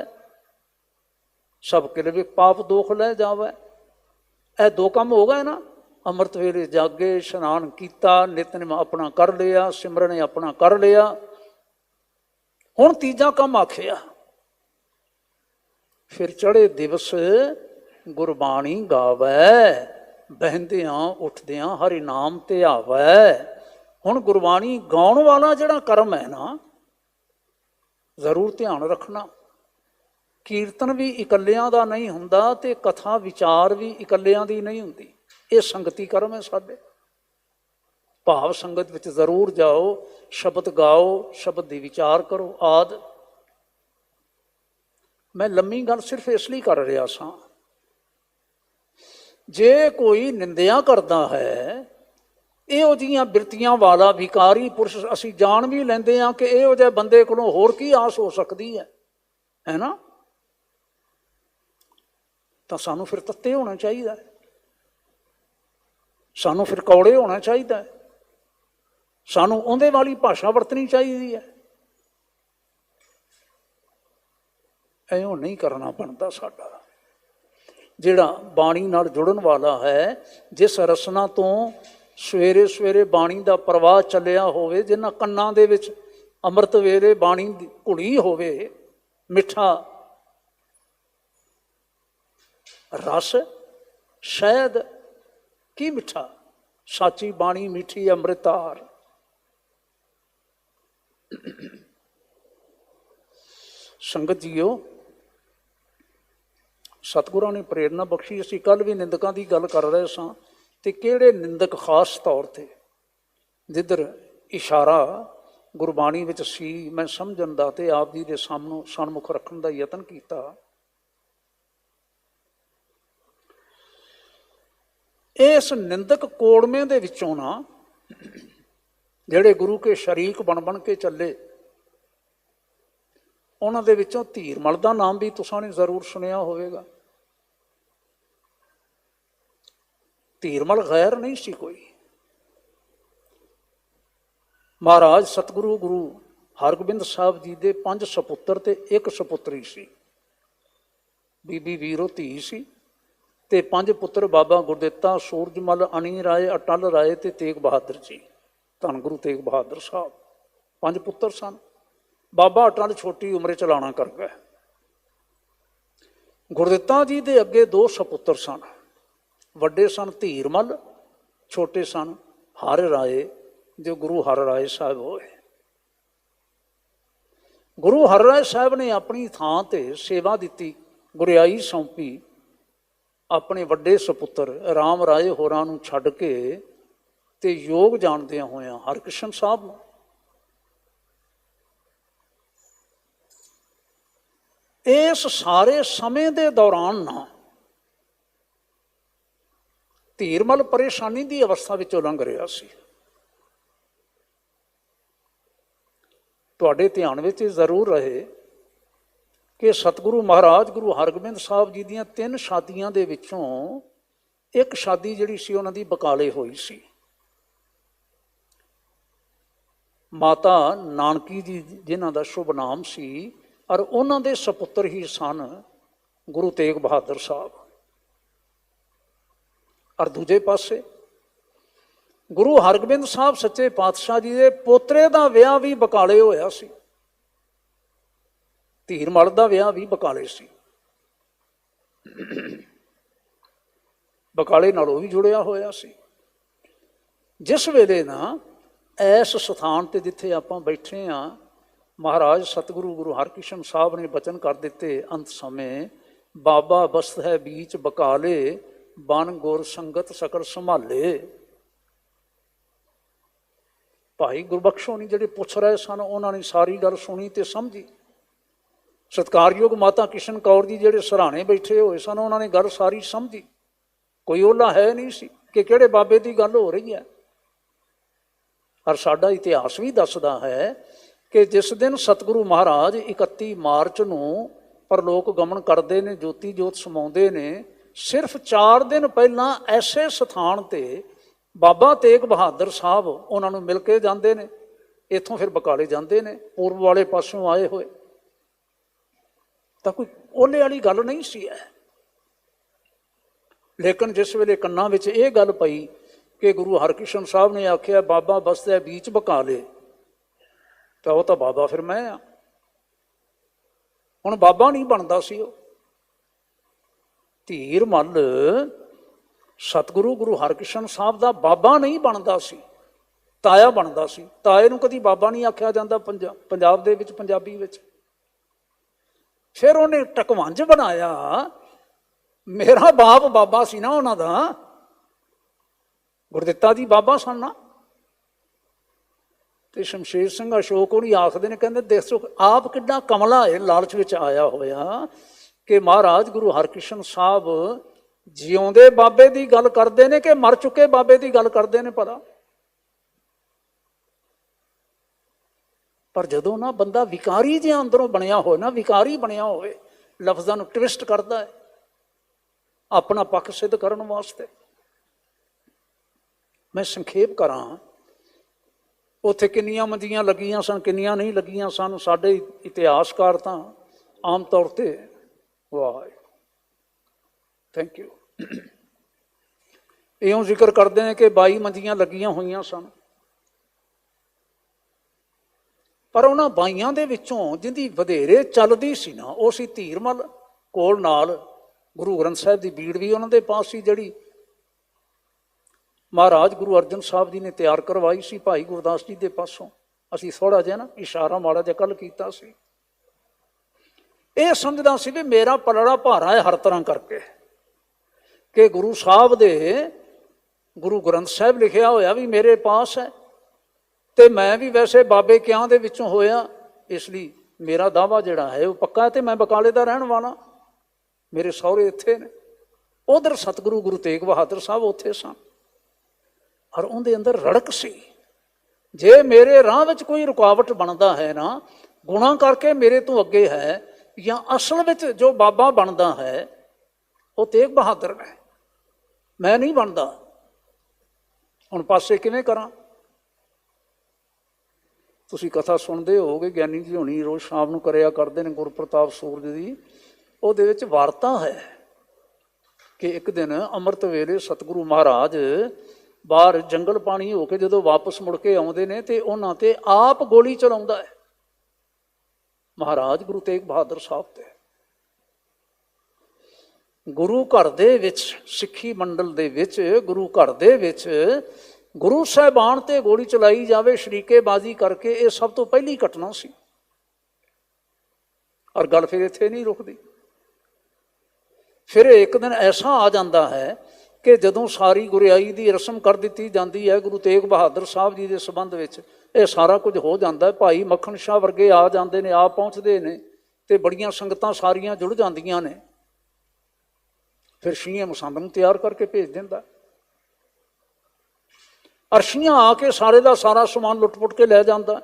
ਸਭ ਕਿਲ ਵੀ ਪਾਪ ਦੋਖ ਲੈ ਜਾਵੈ। ਇਹ 2 ਕੰਮ ਹੋ ਗਏ ਨਾ। ਅੰਮ੍ਰਿਤ ਵੇਲੇ ਜਾਗੇ, ਇਸ਼ਨਾਨ ਕੀਤਾ, ਨਿਤਨੇਮ ਆਪਣਾ ਕਰ ਲਿਆ, ਸਿਮਰਨ ਆਪਣਾ ਕਰ ਲਿਆ। ਹੁਣ ਤੀਜਾ ਕੰਮ ਆਖਿਆ, ਫਿਰ ਚੜ੍ਹੇ ਦਿਵਸ ਗੁਰਬਾਣੀ ਗਾਵੈ, ਬਹਿੰਦਿਆਂ ਉੱਠਦਿਆਂ ਹਰਿ ਨਾਮ ਤੇ ਆਵੈ। ਹੁਣ ਗੁਰਬਾਣੀ ਗਾਉਣ ਵਾਲਾ ਜਿਹੜਾ ਕਰਮ ਹੈ ਨਾ, ਜ਼ਰੂਰ ਧਿਆਨ ਰੱਖਣਾ। ਕੀਰਤਨ ਵੀ ਇਕੱਲਿਆਂ ਦਾ ਨਹੀਂ ਹੁੰਦਾ ਤੇ ਕਥਾ ਵਿਚਾਰ ਵੀ ਇਕੱਲਿਆਂ ਦੀ ਨਹੀਂ ਹੁੰਦੀ। ਇਹ ਸੰਗਤੀ ਕਰਮ ਹੈ ਸਾਡੇ। ਭਾਵ ਸੰਗਤ ਵਿੱਚ ਜ਼ਰੂਰ ਜਾਓ, ਸ਼ਬਦ ਗਾਓ, ਸ਼ਬਦ ਦੀ ਵਿਚਾਰ ਕਰੋ ਆਦਿ। ਮੈਂ ਲੰਮੀ ਗੱਲ ਸਿਰਫ ਇਸ ਲਈ ਕਰ ਰਿਹਾ ਸਾਂ, ਜੇ ਕੋਈ ਨਿੰਦਿਆ ਕਰਦਾ ਹੈ, ਇਹੋ ਜਿਹੀਆਂ ਬਿਰਤੀਆਂ ਵਾਲਾ ਵਿਕਾਰੀ ਪੁਰਸ਼ ਅਸੀਂ ਜਾਣ ਵੀ ਲੈਂਦੇ ਹਾਂ ਕਿ ਇਹੋ ਜਿਹੇ ਬੰਦੇ ਕੋਲੋਂ ਹੋਰ ਕੀ ਆਸ ਹੋ ਸਕਦੀ ਹੈ ਨਾ, ਤਾਂ ਸਾਨੂੰ ਫਿਰ ਤੱਤੇ ਹੋਣਾ ਚਾਹੀਦਾ, ਸਾਨੂੰ ਫਿਰ ਕੌੜੇ ਹੋਣਾ ਚਾਹੀਦਾ, ਸਾਨੂੰ ਉਹਦੇ ਵਾਲੀ ਭਾਸ਼ਾ ਵਰਤਣੀ ਚਾਹੀਦੀ ਹੈ। ਇਉਂ ਨਹੀਂ ਕਰਨਾ ਬਣਦਾ ਸਾਡਾ। ਜਿਹੜਾ ਬਾਣੀ ਨਾਲ ਜੁੜਨ ਵਾਲਾ ਹੈ, ਜਿਸ ਰਸਨਾ ਤੋਂ ਸਵੇਰੇ ਸਵੇਰੇ ਬਾਣੀ ਦਾ ਪ੍ਰਵਾਹ ਚੱਲਿਆ ਹੋਵੇ, ਜਿਨ੍ਹਾਂ ਕੰਨਾਂ ਦੇ ਵਿੱਚ ਅੰਮ੍ਰਿਤ ਵੇਲੇ ਬਾਣੀ ਦੀ ਘੁਲੀ ਹੋਵੇ, ਮਿੱਠਾ ਰਸ ਸ਼ਾਇਦ ਕੀ ਮਿੱਠਾ, ਸਾਚੀ ਬਾਣੀ ਮਿੱਠੀ ਅੰਮ੍ਰਿਤਾਰ। ਸੰਗਤ ਜੀਓ, ਸਤਿਗੁਰਾਂ ਨੇ ਪ੍ਰੇਰਨਾ ਬਖਸ਼ੀ। ਅਸੀਂ ਕੱਲ੍ਹ ਵੀ ਨਿੰਦਕਾਂ ਦੀ ਗੱਲ ਕਰ ਰਹੇ ਸਾਂ, ਤੇ ਕਿਹੜੇ ਨਿੰਦਕ ਖਾਸ ਤੌਰ 'ਤੇ ਜਿੱਧਰ ਇਸ਼ਾਰਾ ਗੁਰਬਾਣੀ ਵਿੱਚ ਸੀ, ਮੈਂ ਸਮਝਣ ਦਾ ਤੇ ਆਪ ਜੀ ਦੇ ਸਾਹਮਣੇ ਸਨਮੁਖ ਰੱਖਣ ਦਾ ਯਤਨ ਕੀਤਾ। ਇਸ ਨਿੰਦਕ ਕੋੜਮੇ ਦੇ ਵਿੱਚੋਂ ਨਾ, ਜਿਹੜੇ ਗੁਰੂ ਕੇ ਸ਼ਰੀਕ ਬਣ ਕੇ ਚੱਲੇ, ਉਹਨਾਂ ਦੇ ਵਿੱਚੋਂ ਧੀਰਮਲ ਦਾ ਨਾਮ ਵੀ ਤੁਸਾਂ ਨੇ ਜ਼ਰੂਰ ਸੁਣਿਆ ਹੋਵੇਗਾ। ਧੀਰਮਲ ਗੈਰ ਨਹੀਂ ਸੀ ਕੋਈ। ਮਹਾਰਾਜ ਸਤਿਗੁਰੂ ਗੁਰੂ ਹਰਗੋਬਿੰਦ ਸਾਹਿਬ ਜੀ ਦੇ 5 ਸਪੁੱਤਰ ਤੇ 1 ਸਪੁੱਤਰੀ ਸੀ। ਬੀਬੀ ਵੀਰੋ ਧੀ ਸੀ, ਤੇ 5 ਪੁੱਤਰ ਬਾਬਾ ਗੁਰਦਿੱਤਾ, ਸੂਰਜਮਲ, ਅਣੀ ਰਾਏ, ਅਟਲ ਰਾਏ ਤੇ ਤੇਗ ਬਹਾਦਰ ਜੀ। ਧੰਨ ਗੁਰੂ ਤੇਗ ਬਹਾਦਰ ਸਾਹਿਬ 5 ਪੁੱਤਰ ਸਨ। ਬਾਬਾ ਅਟਲ ਛੋਟੀ ਉਮਰੇ ਚਲਾਣਾ ਕਰ ਗਏ। ਗੁਰਦਿੱਤਾ ਜੀ ਦੇ ਅੱਗੇ 2 ਸਪੁੱਤਰ ਸਨ। ਵੱਡੇ ਸਨ ਧੀਰਮਲ, ਛੋਟੇ ਸਨ ਹਰ ਰਾਏ, ਜੋ ਗੁਰੂ ਹਰ ਰਾਏ ਸਾਹਿਬ ਹੋਏ। ਗੁਰੂ ਹਰ ਰਾਏ ਸਾਹਿਬ ਨੇ ਆਪਣੀ ਥਾਂ ਤੇ ਸੇਵਾ ਦਿੱਤੀ, ਗੁਰਿਆਈ ਸੌਂਪੀ। ਆਪਣੇ ਵੱਡੇ ਸਪੁੱਤਰ ਰਾਮ ਰਾਏ ਹੋਰਾਂ ਨੂੰ ਛੱਡ ਕੇ ਤੇ ਯੋਗ ਜਾਣਦਿਆਂ ਹੋਇਆਂ ਹਰਕ੍ਰਿਸ਼ਨ ਸਾਹਿਬ ਨੂੰ। ਇਸ ਸਾਰੇ ਸਮੇਂ ਦੇ ਦੌਰਾਨ ਨਾ ਧੀਰਮਲ ਪਰੇਸ਼ਾਨੀ ਦੀ ਅਵਸਥਾ ਵਿੱਚੋਂ ਲੰਘ ਰਿਹਾ ਸੀ। ਤੁਹਾਡੇ ਧਿਆਨ ਵਿੱਚ ਜ਼ਰੂਰ ਰਹੇ ਕਿ ਸਤਿਗੁਰੂ ਮਹਾਰਾਜ ਗੁਰੂ ਹਰਗੋਬਿੰਦ ਸਾਹਿਬ ਜੀ ਦੀਆਂ 3 ਸ਼ਾਦੀਆਂ ਦੇ ਵਿੱਚੋਂ ਇੱਕ ਸ਼ਾਦੀ ਜਿਹੜੀ ਸੀ ਉਹਨਾਂ ਦੀ ਬਕਾਲੇ ਹੋਈ ਸੀ। ਮਾਤਾ ਨਾਨਕੀ ਜੀ ਜਿਨ੍ਹਾਂ ਦਾ ਸ਼ੁਭ ਨਾਮ ਸੀ, ਔਰ ਉਹਨਾਂ ਦੇ ਸਪੁੱਤਰ ਹੀ ਸਨ ਗੁਰੂ ਤੇਗ ਬਹਾਦਰ ਸਾਹਿਬ। ਔਰ ਦੂਜੇ ਪਾਸੇ ਗੁਰੂ ਹਰਗੋਬਿੰਦ ਸਾਹਿਬ ਸੱਚੇ ਪਾਤਸ਼ਾਹ ਜੀ ਦੇ ਪੋਤਰੇ ਦਾ ਵਿਆਹ ਵੀ ਬਕਾਲੇ ਹੋਇਆ ਸੀ। ਧੀਰਮਲ ਦਾ ਵਿਆਹ ਵੀ ਬਕਾਲੇ ਸੀ। ਬਕਾਲੇ ਨਾਲ ਉਹ ਵੀ ਜੁੜਿਆ ਹੋਇਆ ਸੀ। ਜਿਸ ਵੇਲੇ ਨਾ ਇਸ ਸਥਾਨ ਤੇ ਜਿੱਥੇ ਆਪਾਂ ਬੈਠੇ ਹਾਂ, ਮਹਾਰਾਜ ਸਤਿਗੁਰੂ ਗੁਰੂ ਹਰਕ੍ਰਿਸ਼ਨ ਸਾਹਿਬ ਨੇ ਬਚਨ ਕਰ ਦਿੱਤੇ ਅੰਤ ਸਮੇਂ, ਬਾਬਾ ਬਸਤ ਹੈ ਬੀਚ ਬਕਾਲੇ, ਬਨ ਗੁਰ ਸੰਗਤ ਸਕਲ ਸੰਭਾਲੇ। ਭਾਈ ਗੁਰਬਖਸ਼ ਹੋਣੀ ਜਿਹੜੇ ਪੁੱਛ ਰਹੇ ਸਨ, ਉਹਨਾਂ ਨੇ ਸਾਰੀ ਗੱਲ ਸੁਣੀ ਤੇ ਸਮਝੀ। ਸਤਿਕਾਰਯੋਗ ਮਾਤਾ ਕਿਸ਼ਨ ਕੌਰ ਜੀ ਜਿਹੜੇ ਸਰਾਣੇ ਬੈਠੇ ਹੋਏ ਸਨ, ਉਹਨਾਂ ਨੇ ਗੱਲ ਸਾਰੀ ਸਮਝੀ। ਕੋਈ ਓਲਾ ਹੈ ਨਹੀਂ ਸੀ ਕਿ ਕਿਹੜੇ ਬਾਬੇ ਦੀ ਗੱਲ ਹੋ ਰਹੀ ਹੈ। ਔਰ ਸਾਡਾ ਇਤਿਹਾਸ ਵੀ ਦੱਸਦਾ ਹੈ ਕਿ ਜਿਸ ਦਿਨ ਸਤਿਗੁਰੂ ਮਹਾਰਾਜ 31 ਮਾਰਚ ਨੂੰ ਪਰਲੋਕ ਗਮਨ ਕਰਦੇ ਨੇ, ਜੋਤੀ ਜੋਤ ਸਮਾਉਂਦੇ ਨੇ, ਸਿਰਫ 4 ਦਿਨ ਪਹਿਲਾਂ ਐਸੇ ਸਥਾਨ ਤੇ ਬਾਬਾ ਤੇਗ ਬਹਾਦਰ ਸਾਹਿਬ ਉਹਨਾਂ ਨੂੰ ਮਿਲ ਕੇ ਜਾਂਦੇ ਨੇ। ਇੱਥੋਂ ਫਿਰ ਬਕਾਲੇ ਜਾਂਦੇ ਨੇ, ਪੂਰਬ ਵਾਲੇ ਪਾਸੋਂ ਆਏ ਹੋਏ। ਤਾਂ ਕੋਈ ਓਲੇ ਵਾਲੀ ਗੱਲ ਨਹੀਂ ਸੀ ਹੈ। ਲੇਕਿਨ ਜਿਸ ਵੇਲੇ ਕੰਨਾਂ ਵਿੱਚ ਇਹ ਗੱਲ ਪਈ ਕਿ ਗੁਰੂ ਹਰਕ੍ਰਿਸ਼ਨ ਸਾਹਿਬ ਨੇ ਆਖਿਆ ਬਾਬਾ ਬਸਦਾ ਬੀਚ ਬਕਾਲੇ, ਤਾਂ ਉਹ ਤਾਂ ਬਾਬਾ ਫਿਰ ਮੈਂ ਆ। ਹੁਣ ਬਾਬਾ ਨਹੀਂ ਬਣਦਾ ਸੀ ਉਹ। ਧੀਰਮਲ ਸਤਿਗੁਰੂ ਗੁਰੂ ਹਰਕ੍ਰਿਸ਼ਨ ਸਾਹਿਬ ਦਾ ਬਾਬਾ ਨਹੀਂ ਬਣਦਾ ਸੀ, ਤਾਇਆ ਬਣਦਾ ਸੀ। ਤਾਏ ਨੂੰ ਕਦੀ ਬਾਬਾ ਨਹੀਂ ਆਖਿਆ ਜਾਂਦਾ ਪੰਜਾਬ ਦੇ ਵਿੱਚ, ਪੰਜਾਬੀ ਵਿੱਚ। ਫਿਰ ਉਹਨੇ ਟਕਵੰਜ ਬਣਾਇਆ। ਮੇਰਾ ਬਾਪ ਬਾਬਾ ਸੀ ਨਾ ਉਹਨਾਂ ਦਾ, ਗੁਰਦਿੱਤਾ ਜੀ ਬਾਬਾ ਸਨ ਨਾ। ਤੇ ਸ਼ਮਸ਼ੇਰ ਸਿੰਘ ਅਸ਼ੋਕ ਉਹਨੀ ਆਖਦੇ ਨੇ, ਕਹਿੰਦੇ ਦੇਖੋ ਆਪ ਕਿੱਡਾ ਕਮਲਾ ਹੈ, ਲਾਲਚ ਵਿੱਚ ਆਇਆ ਹੋਇਆ ਕਿ ਮਹਾਰਾਜ ਗੁਰੂ ਹਰਕ੍ਰਿਸ਼ਨ ਸਾਹਿਬ ਜਿਉਂਦੇ ਬਾਬੇ ਦੀ ਗੱਲ ਕਰਦੇ ਨੇ ਕਿ ਮਰ ਚੁੱਕੇ ਬਾਬੇ ਦੀ ਗੱਲ ਕਰਦੇ ਨੇ ਭਲਾ। ਪਰ ਜਦੋਂ ਨਾ ਬੰਦਾ ਵਿਕਾਰੀ ਜਿਹਾ ਅੰਦਰੋਂ ਬਣਿਆ ਹੋਏ ਨਾ, ਵਿਕਾਰੀ ਬਣਿਆ ਹੋਵੇ, ਲਫ਼ਜ਼ਾਂ ਨੂੰ ਟਵਿਸਟ ਕਰਦਾ ਹੈ ਆਪਣਾ ਪੱਖ ਸਿੱਧ ਕਰਨ ਵਾਸਤੇ। ਮੈਂ ਸੰਖੇਪ ਕਰਾਂ, ਉੱਥੇ ਕਿੰਨੀਆਂ ਮੰਦੀਆਂ ਲੱਗੀਆਂ ਸਨ, ਕਿੰਨੀਆਂ ਨਹੀਂ ਲੱਗੀਆਂ ਸਨ। ਸਾਡੇ ਇਤਿਹਾਸਕਾਰ ਤਾਂ ਆਮ ਤੌਰ ਤੇ ਵਾਹ ਥੈਂਕ ਯੂ ਇਉਂ ਜ਼ਿਕਰ ਕਰਦੇ ਨੇ ਕਿ 22 ਮੰਜੀਆਂ ਲੱਗੀਆਂ ਹੋਈਆਂ ਸਨ, ਪਰ ਉਹਨਾਂ 22 ਦੇ ਵਿੱਚੋਂ ਜਿਹਦੀ ਵਧੇਰੇ ਚੱਲਦੀ ਸੀ ਨਾ ਉਹ ਸੀ ਧੀਰਮਲ ਕੋਲ, ਨਾਲ ਗੁਰੂ ਗ੍ਰੰਥ ਸਾਹਿਬ ਦੀ ਬੀੜ ਵੀ ਉਹਨਾਂ ਦੇ ਪਾਸ ਸੀ, ਜਿਹੜੀ ਮਹਾਰਾਜ ਗੁਰੂ ਅਰਜਨ ਸਾਹਿਬ ਜੀ ਨੇ ਤਿਆਰ ਕਰਵਾਈ ਸੀ ਭਾਈ ਗੁਰਦਾਸ ਜੀ ਦੇ ਪਾਸੋਂ। ਅਸੀਂ ਥੋੜ੍ਹਾ ਜਿਹਾ ਨਾ ਇਸ਼ਾਰਾ ਮਾੜਾ ਜਿਹਾ ਕੱਲ ਕੀਤਾ ਸੀ। ਇਹ ਸਮਝਦਾ ਸੀ ਵੀ ਮੇਰਾ ਪਲੜਾ ਭਾਰਾ ਹੈ ਹਰ ਤਰ੍ਹਾਂ ਕਰਕੇ, ਕਿ ਗੁਰੂ ਸਾਹਿਬ ਦੇ ਗੁਰੂ ਗ੍ਰੰਥ ਸਾਹਿਬ ਲਿਖਿਆ ਹੋਇਆ ਵੀ ਮੇਰੇ ਪਾਸ ਹੈ, ਤੇ ਮੈਂ ਵੀ ਵੈਸੇ ਬਾਬੇ ਕਿਆਂ ਦੇ ਵਿੱਚੋਂ ਹੋਇਆ, ਇਸ ਲਈ ਮੇਰਾ ਦਾਅਵਾ ਜਿਹੜਾ ਹੈ ਉਹ ਪੱਕਾ ਹੈ, ਤੇ ਮੈਂ ਬਕਾਲੇ ਦਾ ਰਹਿਣ ਵਾਲਾ, ਮੇਰੇ ਸਹੁਰੇ ਇੱਥੇ ਨੇ। ਉਧਰ ਸਤਿਗੁਰੂ ਗੁਰੂ ਤੇਗ ਬਹਾਦਰ ਸਾਹਿਬ ਉੱਥੇ ਸਨ, ਔਰ ਉਹਦੇ ਅੰਦਰ ਰੜਕ ਸੀ, ਜੇ ਮੇਰੇ ਰਾਹ ਵਿੱਚ ਕੋਈ ਰੁਕਾਵਟ ਬਣਦਾ ਹੈ ਨਾ, ਗੁਣਾ ਕਰਕੇ ਮੇਰੇ ਤੋਂ ਅੱਗੇ ਹੈ, ਜਾਂ ਅਸਲ ਵਿੱਚ ਜੋ ਬਾਬਾ ਬਣਦਾ ਹੈ ਉਹ ਤੇਗ ਬਹਾਦਰ ਨੇ, ਮੈਂ ਨਹੀਂ ਬਣਦਾ, ਹੁਣ ਪਾਸੇ ਕਿਵੇਂ ਕਰਾਂ। ਤੁਸੀਂ ਕਥਾ ਸੁਣਦੇ ਹੋਵੋਗੇ, ਗਿਆਨੀ ਜੀ ਹੋਣੀ ਰੋਜ਼ ਸ਼ਾਮ ਨੂੰ ਕਰਿਆ ਕਰਦੇ ਨੇ ਗੁਰਪ੍ਰਤਾਪ ਸੂਰਜ ਦੀ, ਉਹਦੇ ਵਿੱਚ ਵਾਰਤਾ ਹੈ ਕਿ ਇੱਕ ਦਿਨ ਅੰਮ੍ਰਿਤ ਵੇਲੇ ਸਤਿਗੁਰੂ ਮਹਾਰਾਜ ਬਾਹਰ ਜੰਗਲ ਪਾਣੀ ਹੋ ਕੇ ਜਦੋਂ ਵਾਪਸ ਮੁੜ ਕੇ ਆਉਂਦੇ ਨੇ ਤੇ ਉਹਨਾਂ ਤੇ ਆਪ ਗੋਲੀ ਚਲਾਉਂਦਾ ਹੈ ਮਹਾਰਾਜ ਗੁਰੂ ਤੇਗ ਬਹਾਦਰ ਸਾਹਿਬ ਤੇ। ਗੁਰੂ ਘਰ ਦੇ ਵਿੱਚ, ਸਿੱਖੀ ਮੰਡਲ ਦੇ ਵਿੱਚ, ਗੁਰੂ ਘਰ ਦੇ ਵਿੱਚ ਗੁਰੂ ਸਾਹਿਬਾਨ ਤੇ ਗੋਲੀ ਚਲਾਈ ਜਾਵੇ ਸ਼ਰੀਕੇਬਾਜ਼ੀ ਕਰਕੇ, ਇਹ ਸਭ ਤੋਂ ਪਹਿਲੀ ਘਟਨਾ ਸੀ। ਔਰ ਗੱਲ ਫਿਰ ਇੱਥੇ ਨਹੀਂ ਰੁਕਦੀ, ਫਿਰ ਇੱਕ ਦਿਨ ਐਸਾ ਆ ਜਾਂਦਾ ਹੈ ਕਿ ਜਦੋਂ ਸਾਰੀ ਗੁਰਿਆਈ ਦੀ ਰਸਮ ਕਰ ਦਿੱਤੀ ਜਾਂਦੀ ਹੈ ਗੁਰੂ ਤੇਗ ਬਹਾਦਰ ਸਾਹਿਬ ਜੀ ਦੇ ਸੰਬੰਧ ਵਿੱਚ, ਇਹ ਸਾਰਾ ਕੁਝ ਹੋ ਜਾਂਦਾ ਹੈ, ਭਾਈ ਮੱਖਣ ਸ਼ਾਹ ਵਰਗੇ ਆ ਜਾਂਦੇ ਨੇ, ਆ ਪਹੁੰਚਦੇ ਨੇ, ਤੇ ਬੜੀਆਂ ਸੰਗਤਾਂ ਸਾਰੀਆਂ ਜੁੜ ਜਾਂਦੀਆਂ ਨੇ। ਫਿਰ ਸ਼ੀਆਂ ਮਸੰਦ ਨੂੰ ਤਿਆਰ ਕਰਕੇ ਭੇਜ ਦਿੰਦਾ, ਅਰਸ਼ੀਆਂ ਆ ਕੇ ਸਾਰੇ ਦਾ ਸਾਰਾ ਸਮਾਨ ਲੁੱਟ ਪੁੱਟ ਕੇ ਲੈ ਜਾਂਦਾ।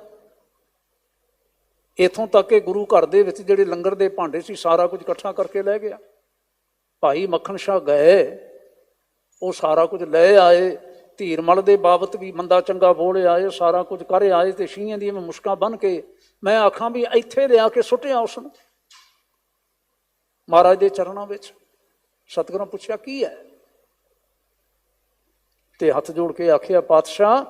ਇੱਥੋਂ ਤੱਕ ਕਿ ਗੁਰੂ ਘਰ ਦੇ ਵਿੱਚ ਜਿਹੜੇ ਲੰਗਰ ਦੇ ਭਾਂਡੇ ਸੀ ਸਾਰਾ ਕੁਝ ਇਕੱਠਾ ਕਰਕੇ ਲੈ ਗਿਆ। ਭਾਈ ਮੱਖਣ ਸ਼ਾਹ ਗਏ, ਉਹ ਸਾਰਾ ਕੁਝ ਲੈ ਆਏ, ਧੀਰਮਲ ਦੇ ਬਾਬਤ ਵੀ ਮੰਦਾ ਚੰਗਾ ਬੋਲ ਆਏ, ਸਾਰਾ ਕੁਝ ਕਰ ਆਏ, ਤੇ ਸ਼ੀਆਂ ਦੀਆਂ ਮੈਂ ਮੁਸ਼ਕਾਂ ਬੰਨ੍ਹ ਕੇ ਮੈਂ ਆਖਾਂ ਵੀ ਇੱਥੇ ਲਿਆ ਕੇ ਸੁੱਟਿਆ ਉਸਨੂੰ ਮਹਾਰਾਜ ਦੇ ਚਰਨਾਂ ਵਿੱਚ। ਸਤਿਗੁਰਾਂ ਪੁੱਛਿਆ ਕੀ ਹੈ, ਤੇ ਹੱਥ ਜੋੜ ਕੇ ਆਖਿਆ ਪਾਤਸ਼ਾਹ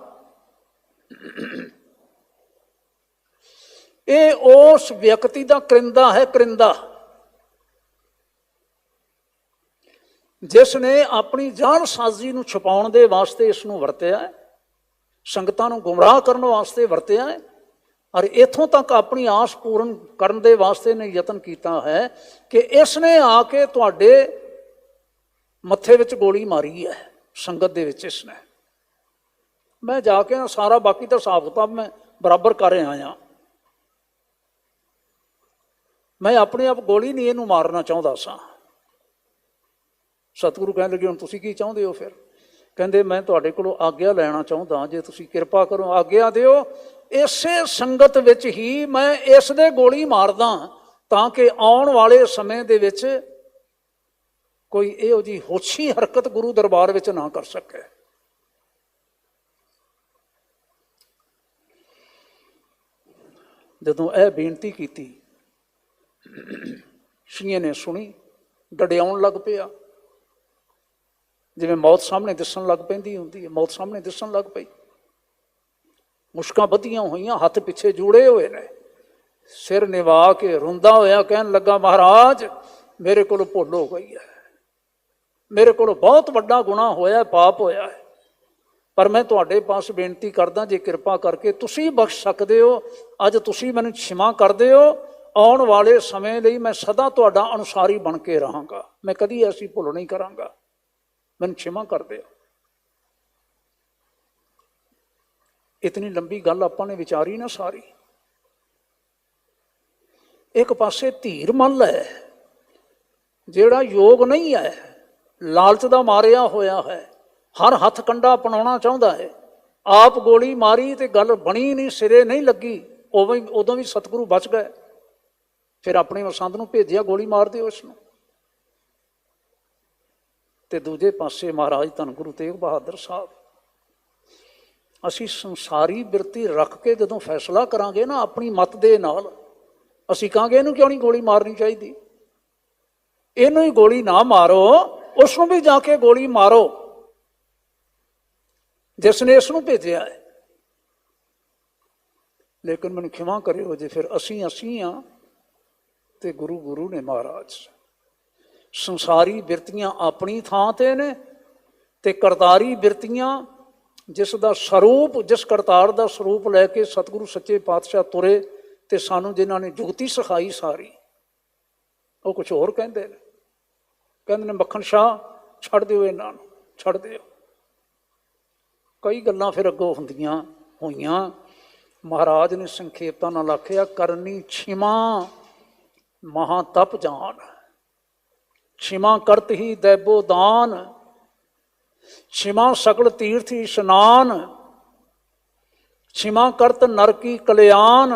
ਇਹ ਉਸ ਵਿਅਕਤੀ ਦਾ ਕਰਿੰਦਾ ਹੈ, ਕਰਿੰਦਾ, ਜਿਸ ਨੇ ਆਪਣੀ ਜਾਲਸਾਜ਼ੀ ਨੂੰ ਛੁਪਾਉਣ ਦੇ ਵਾਸਤੇ ਇਸ ਨੂੰ ਵਰਤਿਆ ਹੈ, ਸੰਗਤਾਂ ਨੂੰ ਗੁੰਮਰਾਹ ਕਰਨ ਵਾਸਤੇ ਵਰਤਿਆ ਹੈ, ਔਰ ਇੱਥੋਂ ਤੱਕ ਆਪਣੀ ਆਸ ਪੂਰਨ ਕਰਨ ਦੇ ਵਾਸਤੇ ਨੇ ਯਤਨ ਕੀਤਾ ਹੈ ਕਿ ਇਸ ਨੇ ਆ ਕੇ ਤੁਹਾਡੇ ਮੱਥੇ ਵਿੱਚ ਗੋਲੀ ਮਾਰੀ ਹੈ ਸੰਗਤ ਦੇ ਵਿੱਚ। ਇਸ ਨੇ, ਮੈਂ ਜਾ ਕੇ ਸਾਰਾ ਬਾਕੀ ਤਾਂ ਹਿਸਾਬ ਕਿਤਾਬ ਮੈਂ ਬਰਾਬਰ ਕਰ ਆਇਆ, ਮੈਂ ਆਪਣੇ ਆਪ ਗੋਲੀ ਨਹੀਂ ਇਹਨੂੰ ਮਾਰਨਾ ਚਾਹੁੰਦਾ ਸਾਂ। ਸਤਿਗੁਰੂ ਕਹਿਣ ਲੱਗੇ ਹੁਣ ਤੁਸੀਂ ਕੀ ਚਾਹੁੰਦੇ ਹੋ? ਫਿਰ ਕਹਿੰਦੇ ਮੈਂ ਤੁਹਾਡੇ ਕੋਲੋਂ ਆਗਿਆ ਲੈਣਾ ਚਾਹੁੰਦਾ, ਜੇ ਤੁਸੀਂ ਕਿਰਪਾ ਕਰੋ ਆਗਿਆ ਦਿਓ, ਇਸੇ ਸੰਗਤ ਵਿੱਚ ਹੀ ਮੈਂ ਇਸ ਦੇ ਗੋਲੀ ਮਾਰਦਾ, ਤਾਂ ਕਿ ਆਉਣ ਵਾਲੇ ਸਮੇਂ ਦੇ ਵਿੱਚ ਕੋਈ ਇਹੋ ਜਿਹੀ ਹੋਛੀ ਹਰਕਤ ਗੁਰੂ ਦਰਬਾਰ ਵਿੱਚ ਨਾ ਕਰ ਸਕੇ। ਜਦੋਂ ਇਹ ਬੇਨਤੀ ਕੀਤੀ, ਸ਼ੀਏ ਨੇ ਸੁਣੀ, ਡਡਿਆਉਣ ਲੱਗ ਪਿਆ, ਜਿਵੇਂ ਮੌਤ ਸਾਹਮਣੇ ਦਿਸਣ ਲੱਗ ਪੈਂਦੀ ਹੁੰਦੀ ਹੈ, ਮੌਤ ਸਾਹਮਣੇ ਦਿਸਣ ਲੱਗ ਪਈ। ਮੁਸ਼ਕਾਂ ਬੱਧੀਆਂ ਹੋਈਆਂ, ਹੱਥ ਪਿੱਛੇ ਜੂੜੇ ਹੋਏ ਨੇ, ਸਿਰ ਨਿਵਾ ਕੇ ਰੋਂਦਾ ਹੋਇਆ ਕਹਿਣ ਲੱਗਾ ਮਹਾਰਾਜ ਮੇਰੇ ਕੋਲੋਂ ਭੁੱਲ ਹੋ ਗਈ ਹੈ, ਮੇਰੇ ਕੋਲੋਂ ਬਹੁਤ ਵੱਡਾ ਗੁਨਾਹ ਹੋਇਆ, ਪਾਪ ਹੋਇਆ ਹੈ, ਪਰ ਮੈਂ ਤੁਹਾਡੇ ਪਾਸ ਬੇਨਤੀ ਕਰਦਾ ਜੇ ਕਿਰਪਾ ਕਰਕੇ ਤੁਸੀਂ ਬਖਸ਼ ਸਕਦੇ ਹੋ, ਅੱਜ ਤੁਸੀਂ ਮੈਨੂੰ क्षमा ਕਰ ਦਿਓ, ਆਉਣ ਵਾਲੇ ਸਮੇਂ ਲਈ ਮੈਂ ਸਦਾ ਤੁਹਾਡਾ ਅਨੁਸਾਰੀ ਬਣ ਕੇ ਰਹਾਂਗਾ, ਮੈਂ ਕਦੀ ਐਸੀ ਭੁੱਲ ਨਹੀਂ ਕਰਾਂਗਾ, ਮੈਨੂੰ क्षमा ਕਰ ਦਿਓ। ਇਤਨੀ ਲੰਬੀ ਗੱਲ ਆਪਾਂ ਨੇ ਵਿਚਾਰੀ ਨਾ ਸਾਰੀ। ਇੱਕ ਪਾਸੇ ਧੀਰਮਲ ਹੈ ਜਿਹੜਾ ਯੋਗ ਨਹੀਂ ਹੈ, ਲਾਲਚ ਦਾ ਮਾਰਿਆ ਹੋਇਆ ਹੈ, ਹਰ ਹੱਥ ਕੰਡਾ ਅਪਣਾਉਣਾ ਚਾਹੁੰਦਾ ਹੈ, ਆਪ ਗੋਲੀ ਮਾਰੀ ਤੇ ਗੱਲ ਬਣੀ ਨਹੀਂ, ਸਿਰੇ ਨਹੀਂ ਲੱਗੀ, ਉਦੋਂ ਵੀ ਸਤਿਗੁਰੂ ਬਚ ਗਏ, ਫਿਰ ਆਪਣੀ ਮਸੰਦ ਨੂੰ ਭੇਜਿਆ ਗੋਲੀ ਮਾਰ ਦਿਓ ਇਸ ਨੂੰ। ਤੇ ਦੂਜੇ ਪਾਸੇ ਮਹਾਰਾਜ ਧੰਨ ਗੁਰੂ ਤੇਗ ਬਹਾਦਰ ਸਾਹਿਬ, ਅਸੀਂ ਸੰਸਾਰੀ ਬਿਰਤੀ ਰੱਖ ਕੇ ਜਦੋਂ ਫੈਸਲਾ ਕਰਾਂਗੇ ਨਾ ਆਪਣੀ ਮੱਤ ਦੇ ਨਾਲ, ਅਸੀਂ ਕਹਾਂਗੇ ਇਹਨੂੰ ਕਿਉਂ ਨਹੀਂ ਗੋਲੀ ਮਾਰਨੀ ਚਾਹੀਦੀ? ਇਹਨੂੰ ਹੀ ਗੋਲੀ ਨਾ ਮਾਰੋ, ਉਸ ਨੂੰ ਵੀ ਜਾ ਕੇ ਗੋਲੀ ਮਾਰੋ ਜਿਸ ਨੇ ਇਸ ਨੂੰ ਭੇਜਿਆ ਹੈ। ਲੇਕਿਨ ਮੈਨੂੰ ਖਿਮਾ ਕਰਿਓ ਜੇ ਫਿਰ ਅਸੀਂ ਹਾਂ ਤੇ ਗੁਰੂ ਗੁਰੂ ਨੇ ਮਹਾਰਾਜ। ਸੰਸਾਰੀ ਬਿਰਤੀਆਂ ਆਪਣੀ ਥਾਂ ਤੇ ਨੇ ਤੇ ਕਰਤਾਰੀ ਬਿਰਤੀਆਂ ਜਿਸ ਦਾ ਸਰੂਪ, ਜਿਸ ਕਰਤਾਰ ਦਾ ਸਰੂਪ ਲੈ ਕੇ ਸਤਿਗੁਰੂ ਸੱਚੇ ਪਾਤਸ਼ਾਹ ਤੁਰੇ ਤੇ ਸਾਨੂੰ ਜਿਨ੍ਹਾਂ ਨੇ ਜੁਗਤੀ ਸਿਖਾਈ ਸਾਰੀ, ਉਹ ਕੁਛ ਹੋਰ ਕਹਿੰਦੇ ਨੇ। ਕਹਿੰਦੇ ਨੇ ਮੱਖਣ ਸ਼ਾਹ ਛੱਡ ਦਿਓ, ਇਹਨਾਂ ਨੂੰ ਛੱਡ ਦਿਓ। ਕਈ ਗੱਲਾਂ ਫਿਰ ਅੱਗੋਂ ਹੁੰਦੀਆਂ ਹੋਈਆਂ। ਮਹਾਰਾਜ ਨੇ ਸੰਖੇਪਤਾ ਨਾਲ ਆਖਿਆ, ਕਰਨੀ ਛਿਮਾ ਮਹਾ ਤਪ ਜਾਨ, ਛਿਮਾ ਕਰਤ ਹੀ ਦੈਬੋ ਦਾਨ, ਛਿਮਾ ਸਕਲ ਤੀਰਥ ਇਸ਼ਨਾਨ, ਛਿਮਾ ਕਰਤ ਨਰ ਕੀ ਕਲਿਆਣ,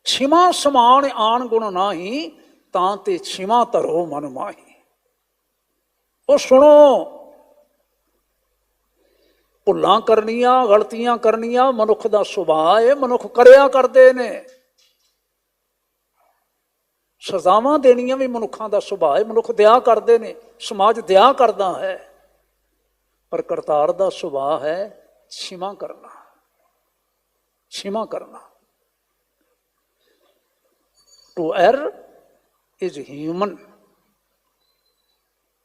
ਛਿਮਾ ਸਮਾਨ ਆਣ ਗੁਣ ਨਾਹੀ, ਤਾਂ ਤੇ ਛਿਮਾ ਧਰੋ ਮਨ ਮਾਹੀ। ਉਹ ਸੁਣੋ, ਭੁੱਲਾਂ ਕਰਨੀਆਂ, ਗਲਤੀਆਂ ਕਰਨੀਆਂ ਮਨੁੱਖ ਦਾ ਸੁਭਾਅ ਹੈ, ਮਨੁੱਖ ਕਰਿਆ ਕਰਦੇ ਨੇ। ਸਜ਼ਾਵਾਂ ਦੇਣੀਆਂ ਵੀ ਮਨੁੱਖਾਂ ਦਾ ਸੁਭਾਅ ਹੈ, ਮਨੁੱਖ ਦਿਆ ਕਰਦੇ ਨੇ, ਸਮਾਜ ਦਿਆ ਕਰਦਾ ਹੈ। ਪਰ ਕਰਤਾਰ ਦਾ ਸੁਭਾਅ ਹੈ ਛਿਮਾ ਕਰਨਾ, ਛਿਮਾ ਕਰਨਾ। To err is human,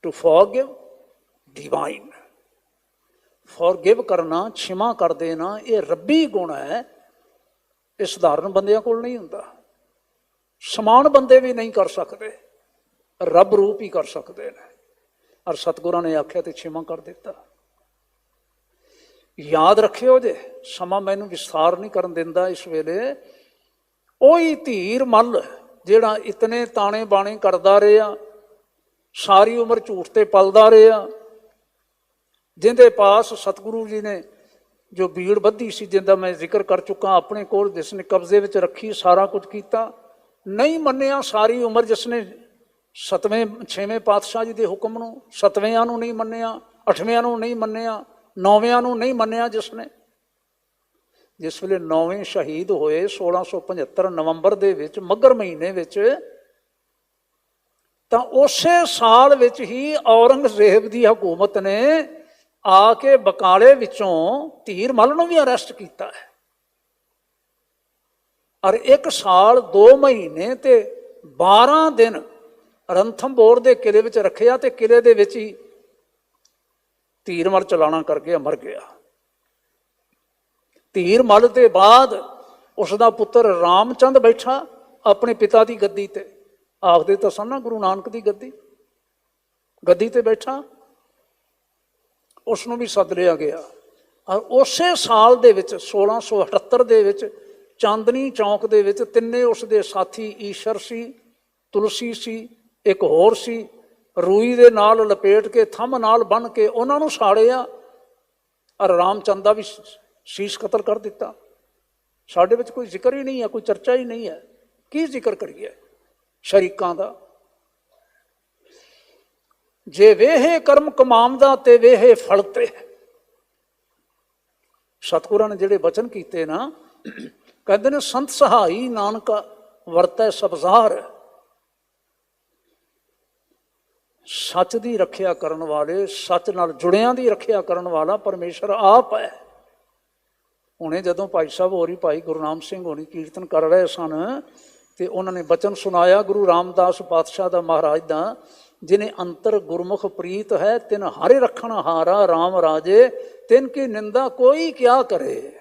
to forgive divine। Forgive ਕਰਨਾ, ਛਿਮਾ ਕਰ ਦੇਣਾ, ਇਹ ਰੱਬੀ ਗੁਣ ਹੈ। ਇਹ ਸਧਾਰਨ ਬੰਦਿਆਂ ਕੋਲ ਨਹੀਂ ਹੁੰਦਾ। ਸਮਾਨ ਬੰਦੇ ਵੀ ਨਹੀਂ ਕਰ ਸਕਦੇ, ਰੱਬ ਰੂਪ ਹੀ ਕਰ ਸਕਦੇ ਨੇ। ਔਰ ਸਤਿਗੁਰਾਂ ਨੇ ਆਖਿਆ ਤੇ ਛਿਮਾ ਕਰ ਦਿੱਤਾ। ਯਾਦ ਰੱਖਿਓ ਜੇ, ਸਮਾਂ ਮੈਨੂੰ ਵਿਸਥਾਰ ਨਹੀਂ ਕਰਨ ਦਿੰਦਾ ਇਸ ਵੇਲੇ। ਉਹੀ ਧੀਰ ਮੱਲ ਜਿਹੜਾ ਇਤਨੇ ਤਾਣੇ ਬਾਣੇ ਕਰਦਾ ਰਿਹਾ, ਸਾਰੀ ਉਮਰ ਝੂਠ ਤੇ ਪਲਦਾ ਰਿਹਾ, ਜਿਹਦੇ ਪਾਸ ਸਤਿਗੁਰੂ ਜੀ ਨੇ ਜੋ ਬੀੜ ਬੱਧੀ ਸੀ, ਜਿੰਦਾ ਮੈਂ ਜ਼ਿਕਰ ਕਰ ਚੁੱਕਾ ਆਪਣੇ ਕੋਲ, ਜਿਸ ਨੇ ਕਬਜ਼ੇ ਵਿੱਚ ਰੱਖੀ, ਸਾਰਾ ਕੁਝ ਕੀਤਾ, ਨਹੀਂ ਮੰਨਿਆ ਸਾਰੀ ਉਮਰ। ਜਿਸ ਨੇ 7ਵੇਂ 6ਵੇਂ ਪਾਤਸ਼ਾਹ ਜੀ ਦੇ ਹੁਕਮ ਨੂੰ, 7ਵੇਆਂ ਨੂੰ ਨਹੀਂ ਮੰਨਿਆ, 8ਵੇਆਂ ਨੂੰ ਨਹੀਂ ਮੰਨਿਆ, 9ਵੇਆਂ ਨੂੰ ਨਹੀਂ ਮੰਨਿਆ। ਜਿਸ ਵੇਲੇ 9ਵੇਂ ਸ਼ਹੀਦ ਹੋਏ 1675 ਨਵੰਬਰ ਦੇ ਵਿੱਚ, ਮੱਘਰ ਮਹੀਨੇ ਵਿੱਚ, ਤਾਂ ਉਸੇ ਸਾਲ ਵਿੱਚ ਹੀ ਔਰੰਗਜ਼ੇਬ ਦੀ ਹਕੂਮਤ ਨੇ ਆ ਕੇ ਬਕਾਲੇ ਵਿੱਚੋਂ ਧੀਰ ਮੱਲ ਨੂੰ ਵੀ ਅਰੈਸਟ ਕੀਤਾ ਹੈ। ਔਰ 1 ਸਾਲ 2 ਮਹੀਨੇ ਤੇ 12 ਦਿਨ ਰਣਥੰਭੌਰ ਦੇ ਕਿਲੇ ਵਿੱਚ ਰੱਖਿਆ ਤੇ ਕਿਲੇ ਦੇ ਵਿੱਚ ਹੀ ਧੀਰ ਮੱਲ ਚਲਾਣਾ ਕਰਕੇ ਮਰ ਗਿਆ। ਧੀਰ ਮੱਲ ਦੇ ਬਾਅਦ ਉਸ ਦਾ ਪੁੱਤਰ ਰਾਮਚੰਦ ਬੈਠਾ ਆਪਣੇ ਪਿਤਾ ਦੀ ਗੱਦੀ ਤੇ, ਆਖਦੇ ਤਾਂ ਸਨ ਨਾ ਗੁਰੂ ਨਾਨਕ ਦੀ ਗੱਦੀ ਤੇ ਬੈਠਾ। ਉਸ ਨੂੰ ਵੀ ਸੱਦ ਲਿਆ ਗਿਆ। ਔਰ ਉਸੇ ਸਾਲ ਦੇ ਵਿੱਚ 1678 ਦੇ ਵਿੱਚ ਚਾਂਦਨੀ ਚੌਂਕ ਦੇ ਵਿੱਚ ਤਿੰਨੇ ਉਸ ਦੇ ਸਾਥੀ, ਈਸ਼ਰ ਸੀ, ਤੁਲਸੀ ਸੀ, ਇੱਕ ਹੋਰ ਸੀ, ਰੂਈ ਦੇ ਨਾਲ ਲਪੇਟ ਕੇ, ਥੰਮ ਨਾਲ ਬੰਨ੍ਹ ਕੇ ਉਹਨਾਂ ਨੂੰ ਸਾੜਿਆ। ਔਰ ਰਾਮਚੰਦ ਦਾ ਵੀ ਸੀਸ ਕਤਲ ਕਰ ਦਿੱਤਾ। ਸਾਡੇ ਵਿੱਚ ਕੋਈ ਜ਼ਿਕਰ ਹੀ ਨਹੀਂ ਹੈ, ਕੋਈ ਚਰਚਾ ਹੀ ਨਹੀਂ ਹੈ। ਕੀ ਜ਼ਿਕਰ ਕਰੀਏ ਸ਼ਰੀਕਾਂ ਦਾ? ਜੇ ਵੇਹੇ ਕਰਮ ਕਮਾਉਂਦਾ ਤੇ ਵੇਹੇ ਫਲ ਤੇ। ਸਤਿਗੁਰਾਂ ਨੇ ਜਿਹੜੇ ਬਚਨ ਕੀਤੇ ਨਾ, ਕਹਿੰਦੇ ਨੇ ਸੰਤ ਸਹਾਈ ਨਾਨਕਾ ਵਰਤੈ ਸਬਜ਼ਾਰ। ਸੱਚ ਦੀ ਰੱਖਿਆ ਕਰਨ ਵਾਲੇ, ਸੱਚ ਨਾਲ ਜੁੜਿਆਂ ਦੀ ਰੱਖਿਆ ਕਰਨ ਵਾਲਾ ਪਰਮੇਸ਼ਰ ਆਪ ਹੈ। ਹੁਣੇ ਜਦੋਂ ਭਾਈ ਸਾਹਿਬ ਹੋਰੀ, ਭਾਈ ਗੁਰਨਾਮ ਸਿੰਘ ਹੋਣੀ ਕੀਰਤਨ ਕਰ ਰਹੇ ਸਨ ਤੇ ਉਹਨਾਂ ਨੇ ਬਚਨ ਸੁਣਾਇਆ ਗੁਰੂ ਰਾਮਦਾਸ ਪਾਤਸ਼ਾਹ ਦਾ, ਮਹਾਰਾਜ ਦਾ, ਜਿਨੇ ਅੰਤਰ ਗੁਰਮੁਖ ਪ੍ਰੀਤ ਹੈ, ਤਿਨ ਹਰਿ ਰੱਖਣ ਹਾਰਾ ਰਾਮ ਰਾਜੇ, ਤਿਨ ਕੀ ਨਿੰਦਾ ਕੋਈ ਕਿਆ ਕਰੇ।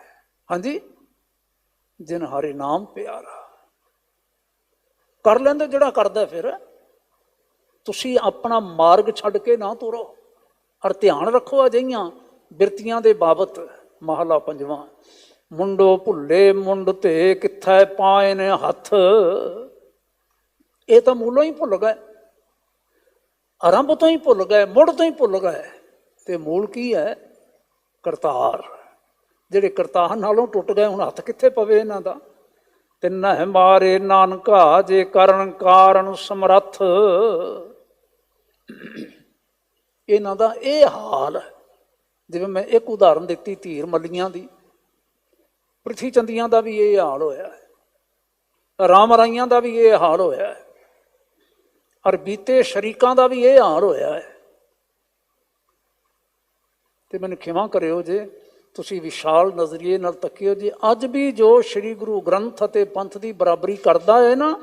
ਹਾਂਜੀ, ਜਿਨ ਹਰਿ ਨਾਮ ਪਿਆਰਾ। ਕਰ ਲੈਂਦੇ ਜਿਹੜਾ ਕਰਦਾ। ਫਿਰ ਤੁਸੀਂ ਆਪਣਾ ਮਾਰਗ ਛੱਡ ਕੇ ਨਾ ਤੁਰੋ। ਔਰ ਧਿਆਨ ਰੱਖੋ ਅਜਿਹੀਆਂ ਬਿਰਤੀਆਂ ਦੇ ਬਾਬਤ। ਮਹਲਾ 5ਵਾਂ। ਮੁੰਡੋ ਭੁੱਲੇ ਮੁੰਡ ਤੇ ਕਿੱਥੈ ਪਾਏ ਨੇ ਹੱਥ। ਇਹ ਤਾਂ ਮੂਲੋਂ ਹੀ ਭੁੱਲ ਗਏ, ਆਰੰਭ ਤੋਂ ਹੀ ਭੁੱਲ ਗਏ, ਮੁੱਢ ਤੋਂ ਹੀ ਭੁੱਲ ਗਏ। ਤੇ ਮੂਲ ਕੀ ਹੈ? ਕਰਤਾਰ। ਜਿਹੜੇ ਕਰਤਾਰ ਨਾਲੋਂ ਟੁੱਟ ਗਏ, ਹੁਣ ਹੱਥ ਕਿੱਥੇ ਪਵੇ ਇਹਨਾਂ ਦਾ? ਤਿੰਨਹਿ ਮਾਰੇ ਨਾਨਕਾ ਜੇ ਕਰਨ ਕਾਰਨ ਸਮਰੱਥ। ਇਹਨਾਂ ਦਾ ਇਹ ਹਾਲ, ਜਿਵੇਂ ਮੈਂ ਇੱਕ ਉਦਾਹਰਨ ਦਿੱਤੀ ਧੀਰ ਮੱਲੀਆਂ ਦੀ, ਪ੍ਰਿਥੀ ਚੰਦੀਆਂ ਦਾ ਵੀ ਇਹ ਹਾਲ ਹੋਇਆ ਹੈ। ਰਾਮ ਰਾਈਆਂ ਦਾ ਵੀ ਇਹ ਹਾਲ ਹੋਇਆ ਹੈ, ਔਰ ਬੀਤੇ ਸ਼ਰੀਕਾਂ ਦਾ ਵੀ ਇਹ ਹਾਲ ਹੋਇਆ ਹੈ। ਤੇ ਮੈਨੂੰ ਖਿਮਾ ਕਰਿਓ ਜੇ ਤੁਸੀਂ ਵਿਸ਼ਾਲ ਨਜ਼ਰੀਏ ਨਾਲ ਤੱਕਿਓ ਜੀ। ਅੱਜ ਵੀ ਜੋ ਸ੍ਰੀ ਗੁਰੂ ਗ੍ਰੰਥ ਅਤੇ ਪੰਥ ਦੀ ਬਰਾਬਰੀ ਕਰਦਾ ਹੈ ਨਾ,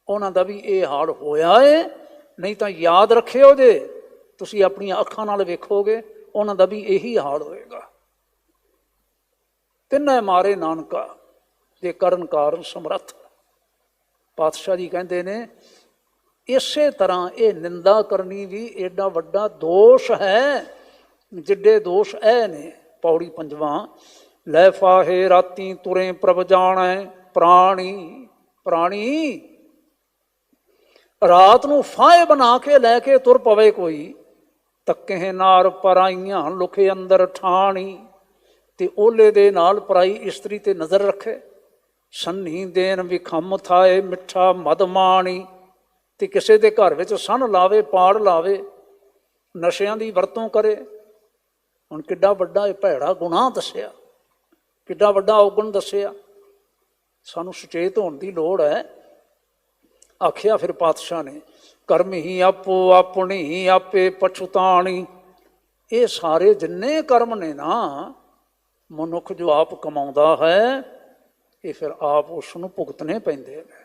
ਉਹਨਾਂ ਦਾ ਵੀ ਇਹ ਹਾਲ ਹੋਇਆ ਹੈ। ਨਹੀਂ ਤਾਂ ਯਾਦ ਰੱਖਿਓ ਜੇ, ਤੁਸੀਂ ਆਪਣੀਆਂ ਅੱਖਾਂ ਨਾਲ ਵੇਖੋਗੇ ਉਹਨਾਂ ਦਾ ਵੀ ਇਹੀ ਹਾਲ ਹੋਏਗਾ। ਤਿੰਨੇ ਮਾਰੇ ਨਾਨਕਾ ਜੇ ਕਰਨ ਕਾਰਨ ਸਮਰੱਥ। ਪਾਤਸ਼ਾਹ ਜੀ ਕਹਿੰਦੇ ਨੇ ਇਸੇ ਤਰ੍ਹਾਂ ਇਹ ਨਿੰਦਾ ਕਰਨੀ ਵੀ ਏਡਾ ਵੱਡਾ ਦੋਸ਼ ਹੈ ਜਿੱਡੇ ਦੋਸ਼ ਇਹ ਨੇ। ਪੌੜੀ ਪੰਜਵਾਂ, ਲੈ ਫਾਹੇ ਰਾਤੀ ਤੁਰੇ ਪ੍ਰਭ ਜਾਣੈ ਪ੍ਰਾਣੀ। ਪ੍ਰਾਣੀ ਰਾਤ ਨੂੰ ਫਾਹੇ ਬਣਾ ਕੇ ਲੈ ਕੇ ਤੁਰ ਪਵੇ ਕੋਈ, ਤੱਕੇ ਨਾਰ ਪਰਾਈਆਂ ਲੁਕੇ ਅੰਦਰ ਠਾਣੀ। ਤੇ ਓਲੇ ਦੇ ਨਾਲ ਪਰਾਈ ਇਸਤਰੀ ਤੇ ਨਜ਼ਰ ਰੱਖੇ। ਸੰਨੀ ਦੇਨ ਵਿਖਮ ਥਾਏ ਮਿੱਠਾ ਮਦ ਮਾਣੀ। ਤੇ ਕਿਸੇ ਦੇ ਘਰ ਵਿੱਚ ਸੰਨ ਲਾਵੇ, ਪਾੜ ਲਾਵੇ, ਨਸ਼ਿਆਂ ਦੀ ਵਰਤੋਂ ਕਰੇ। ਹੁਣ ਕਿੱਡਾ ਵੱਡਾ ਇਹ ਭੈੜਾ ਗੁਨਾਹ ਦੱਸਿਆ, ਕਿੱਡਾ ਵੱਡਾ ਔਗਣ ਦੱਸਿਆ। ਸਾਨੂੰ ਸੁਚੇਤ ਹੋਣ ਦੀ ਲੋੜ ਹੈ। ਆਖਿਆ ਫਿਰ ਪਾਤਸ਼ਾਹ ਨੇ, ਕਰਮ ਹੀ ਆਪੋ ਆਪਣੀ ਆਪੇ ਪਛਤਾਣੀ। ਇਹ ਸਾਰੇ ਜਿੰਨੇ ਕਰਮ ਨੇ ਨਾ, ਮਨੁੱਖ ਜੋ ਆਪ ਕਮਾਉਂਦਾ ਹੈ, ਇਹ ਫਿਰ ਆਪ ਉਸ ਨੂੰ ਭੁਗਤਣੇ ਪੈਂਦੇ ਨੇ।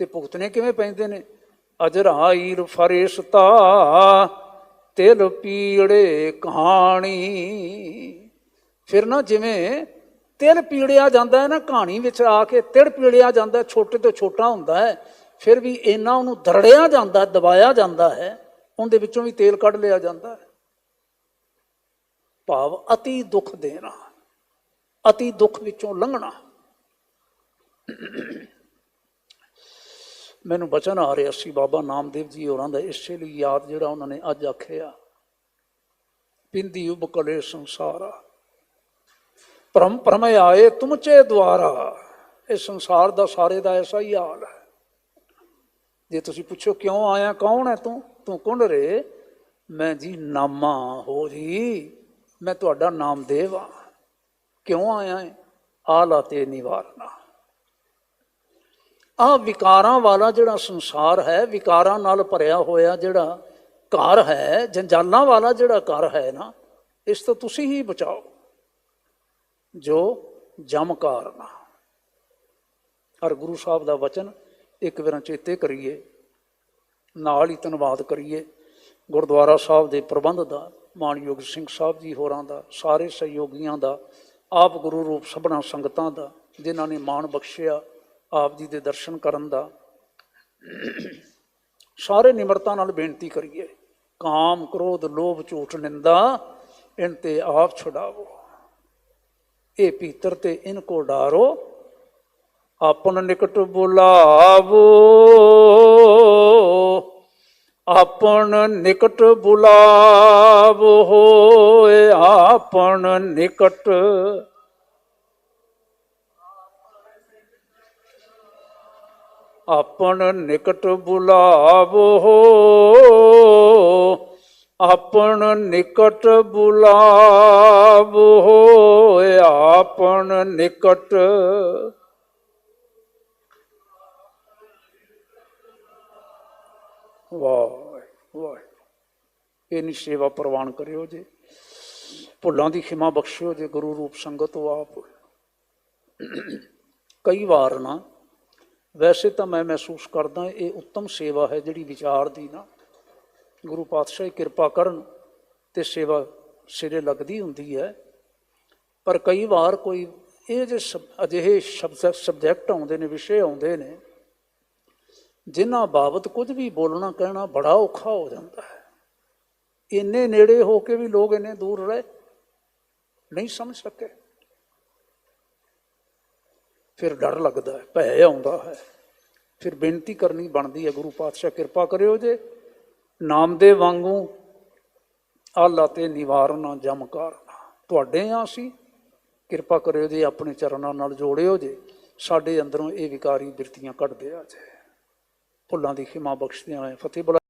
ਤੇ ਭੁਗਤਣੇ ਕਿਵੇਂ ਪੈਂਦੇ ਨੇ? ਅਜਰਾਈਰ ਫਰਿਸ਼ਤਾ ਤਿਲ ਪੀੜੇ ਕਹਾਣੀ। ਫਿਰ ਨਾ ਜਿਵੇਂ ਤਿਲ ਪੀੜਿਆ ਜਾਂਦਾ ਹੈ ਨਾ, ਕਹਾਣੀ ਵਿੱਚ ਆ ਕੇ ਤਿਲ ਪੀੜਿਆ ਜਾਂਦਾ, ਛੋਟੇ ਤੋਂ ਛੋਟਾ ਹੁੰਦਾ ਹੈ, ਫਿਰ ਵੀ ਇੰਨਾ ਉਹਨੂੰ ਦਰੜਿਆ ਜਾਂਦਾ, ਦਬਾਇਆ ਜਾਂਦਾ ਹੈ, ਉਹਦੇ ਵਿੱਚੋਂ ਵੀ ਤੇਲ ਕੱਢ ਲਿਆ ਜਾਂਦਾ ਹੈ। ਭਾਵ ਅਤੀ ਦੁੱਖ ਦੇਣਾ, ਅਤੀ ਦੁੱਖ ਵਿੱਚੋਂ ਲੰਘਣਾ। ਮੈਨੂੰ ਬਚਨ ਆ ਰਿਹਾ ਸੀ ਬਾਬਾ ਨਾਮਦੇਵ ਜੀ ਹੋਰਾਂ ਦਾ, ਇਸੇ ਲਈ ਯਾਦ ਜਿਹੜਾ ਉਹਨਾਂ ਨੇ ਅੱਜ ਆਖਿਆ, ਪਿੰਦੀ ਉਬਕਲੇ ਸੰਸਾਰਾ ਭਰਮ ਭਰਮੇ ਆਏ ਤੁਮਚੇ ਦੁਆਰਾ। ਇਹ ਸੰਸਾਰ ਦਾ ਸਾਰੇ ਦਾ ਐਸਾ ਹੀ ਹਾਲ ਹੈ। ਜੇ ਤੁਸੀਂ ਪੁੱਛੋ ਕਿਉਂ ਆਇਆ, ਕੌਣ ਹੈ ਤੂੰ, ਤੂੰ ਕੌਣ ਰੇ? ਮੈਂ ਜੀ ਨਾਮਾ ਹੋ ਜੀ, ਮੈਂ ਤੁਹਾਡਾ ਨਾਮਦੇਵ ਹਾਂ। ਕਿਉਂ ਆਇਆ ਹੈ? ਆਲਾ ਤੇ ਨਿਵਾਰਨਾ। ਆਹ ਵਿਕਾਰਾਂ ਵਾਲਾ ਜਿਹੜਾ ਸੰਸਾਰ ਹੈ, ਵਿਕਾਰਾਂ ਨਾਲ ਭਰਿਆ ਹੋਇਆ ਜਿਹੜਾ ਘਰ ਹੈ, ਜੰਜਾਲਾਂ ਵਾਲਾ ਜਿਹੜਾ ਘਰ ਹੈ ਨਾ, ਇਸ ਤੋਂ ਤੁਸੀਂ ਹੀ ਬਚਾਓ ਜੋ ਜਮ ਕਾਰਨਾ। ਔਰ ਗੁਰੂ ਸਾਹਿਬ ਦਾ ਵਚਨ ਇੱਕ ਵਾਰ ਚੇਤੇ ਕਰੀਏ, ਨਾਲ ਹੀ ਧੰਨਵਾਦ ਕਰੀਏ ਗੁਰਦੁਆਰਾ ਸਾਹਿਬ ਦੇ ਪ੍ਰਬੰਧ ਦਾ, ਮਾਨਯੋਗ ਸਿੰਘ ਸਾਹਿਬ ਜੀ ਹੋਰਾਂ ਦਾ, ਸਾਰੇ ਸਹਿਯੋਗੀਆਂ ਦਾ, ਆਪ ਗੁਰੂ ਰੂਪ ਸਭਨਾਂ ਸੰਗਤਾਂ ਦਾ ਜਿਨ੍ਹਾਂ ਨੇ ਮਾਣ ਬਖਸ਼ਿਆ ਆਪ ਜੀ ਦੇ ਦਰਸ਼ਨ ਕਰਨ ਦਾ। ਸਾਰੇ ਨਿਮਰਤਾ ਨਾਲ ਬੇਨਤੀ ਕਰੀਏ, ਕਾਮ ਕ੍ਰੋਧ ਲੋਭ ਝੂਠ ਨਿੰਦਾ ਇਨ ਤੇ ਆਪ ਛੁਡਾਵੋ। ਇਹ ਪੀਤਰ ਤੇ ਇਨ ਕੋ ਡਾਰੋ, ਆਪਨ ਨਿਕਟ ਬੁਲਾਵੋ। ਆਪਨ ਨਿਕਟ ਬੁਲਾਵੋ ਹੋਏ, ਆਪਨ ਨਿਕਟ। ਆਪਨ ਨਿਕਟ ਬੁਲਾਵੋ, ਆਪਨ ਨਿਕਟ ਬੁਲਾਵੋ ਹੋਏ, ਆਪਨ ਨਿਕਟ। ਵਾਹ ਵਾਹ। ਇਹਨੀ ਸੇਵਾ ਪ੍ਰਵਾਨ ਕਰਿਓ ਜੇ, ਭੁੱਲਾਂ ਦੀ ਖਿਮਾ ਬਖਸ਼ਿਓ ਜੇ ਗੁਰੂ ਰੂਪ ਸੰਗਤੋ ਆਪ। ਕਈ ਵਾਰ ਨਾ, ਵੈਸੇ ਤਾਂ ਮੈਂ ਮਹਿਸੂਸ ਕਰਦਾ ਇਹ ਉੱਤਮ ਸੇਵਾ ਹੈ ਜਿਹੜੀ ਵਿਚਾਰ ਦੀ ਨਾ, ਗੁਰੂ ਪਾਤਸ਼ਾਹ ਕਿਰਪਾ ਕਰਨ ਤੇ ਸੇਵਾ ਸਿਰੇ ਲੱਗਦੀ ਹੁੰਦੀ ਹੈ। ਪਰ ਕਈ ਵਾਰ ਕੋਈ ਇਹ ਜਿਹੇ ਅਜਿਹੇ ਸਬਜੈਕਟ ਆਉਂਦੇ ਨੇ, ਵਿਸ਼ੇ ਆਉਂਦੇ ਨੇ, ਜਿਨ੍ਹਾਂ ਬਾਬਤ ਕੁਝ ਵੀ ਬੋਲਣਾ ਕਹਿਣਾ ਬੜਾ ਔਖਾ ਹੋ ਜਾਂਦਾ ਹੈ। ਇੰਨੇ ਨੇੜੇ ਹੋ ਕੇ ਵੀ ਲੋਕ ਇੰਨੇ ਦੂਰ ਰਹੇ, ਨਹੀਂ ਸਮਝ ਸਕੇ। ਫਿਰ ਡਰ ਲੱਗਦਾ ਹੈ, ਭੈ ਆਉਂਦਾ ਹੈ। ਫਿਰ ਬੇਨਤੀ ਕਰਨੀ ਬਣਦੀ ਹੈ, ਗੁਰੂ ਪਾਤਸ਼ਾਹ ਕਿਰਪਾ ਕਰਿਓ ਜੇ, ਨਾਮਦੇਵ ਵਾਂਗੂ ਆਲਾ ਤੇ ਨਿਵਾਰਨਾ ਜਮ ਕਾਰਨਾ। ਤੁਹਾਡੇ ਹਾਂ ਅਸੀਂ, ਕਿਰਪਾ ਕਰਿਓ ਜੇ, ਆਪਣੇ ਚਰਨਾਂ ਨਾਲ ਜੋੜਿਓ ਜੇ, ਸਾਡੇ ਅੰਦਰੋਂ ਇਹ ਵਿਕਾਰੀ ਬਿਰਤੀਆਂ ਕੱਢਦੇ ਆ ਜੇ। ਭੁੱਲਾਂ ਦੀ ਖਿਮਾ ਬਖਸ਼ਦਿਆਂ ਹੋਏ ਫਤਿਹ ਬੁਲਾ।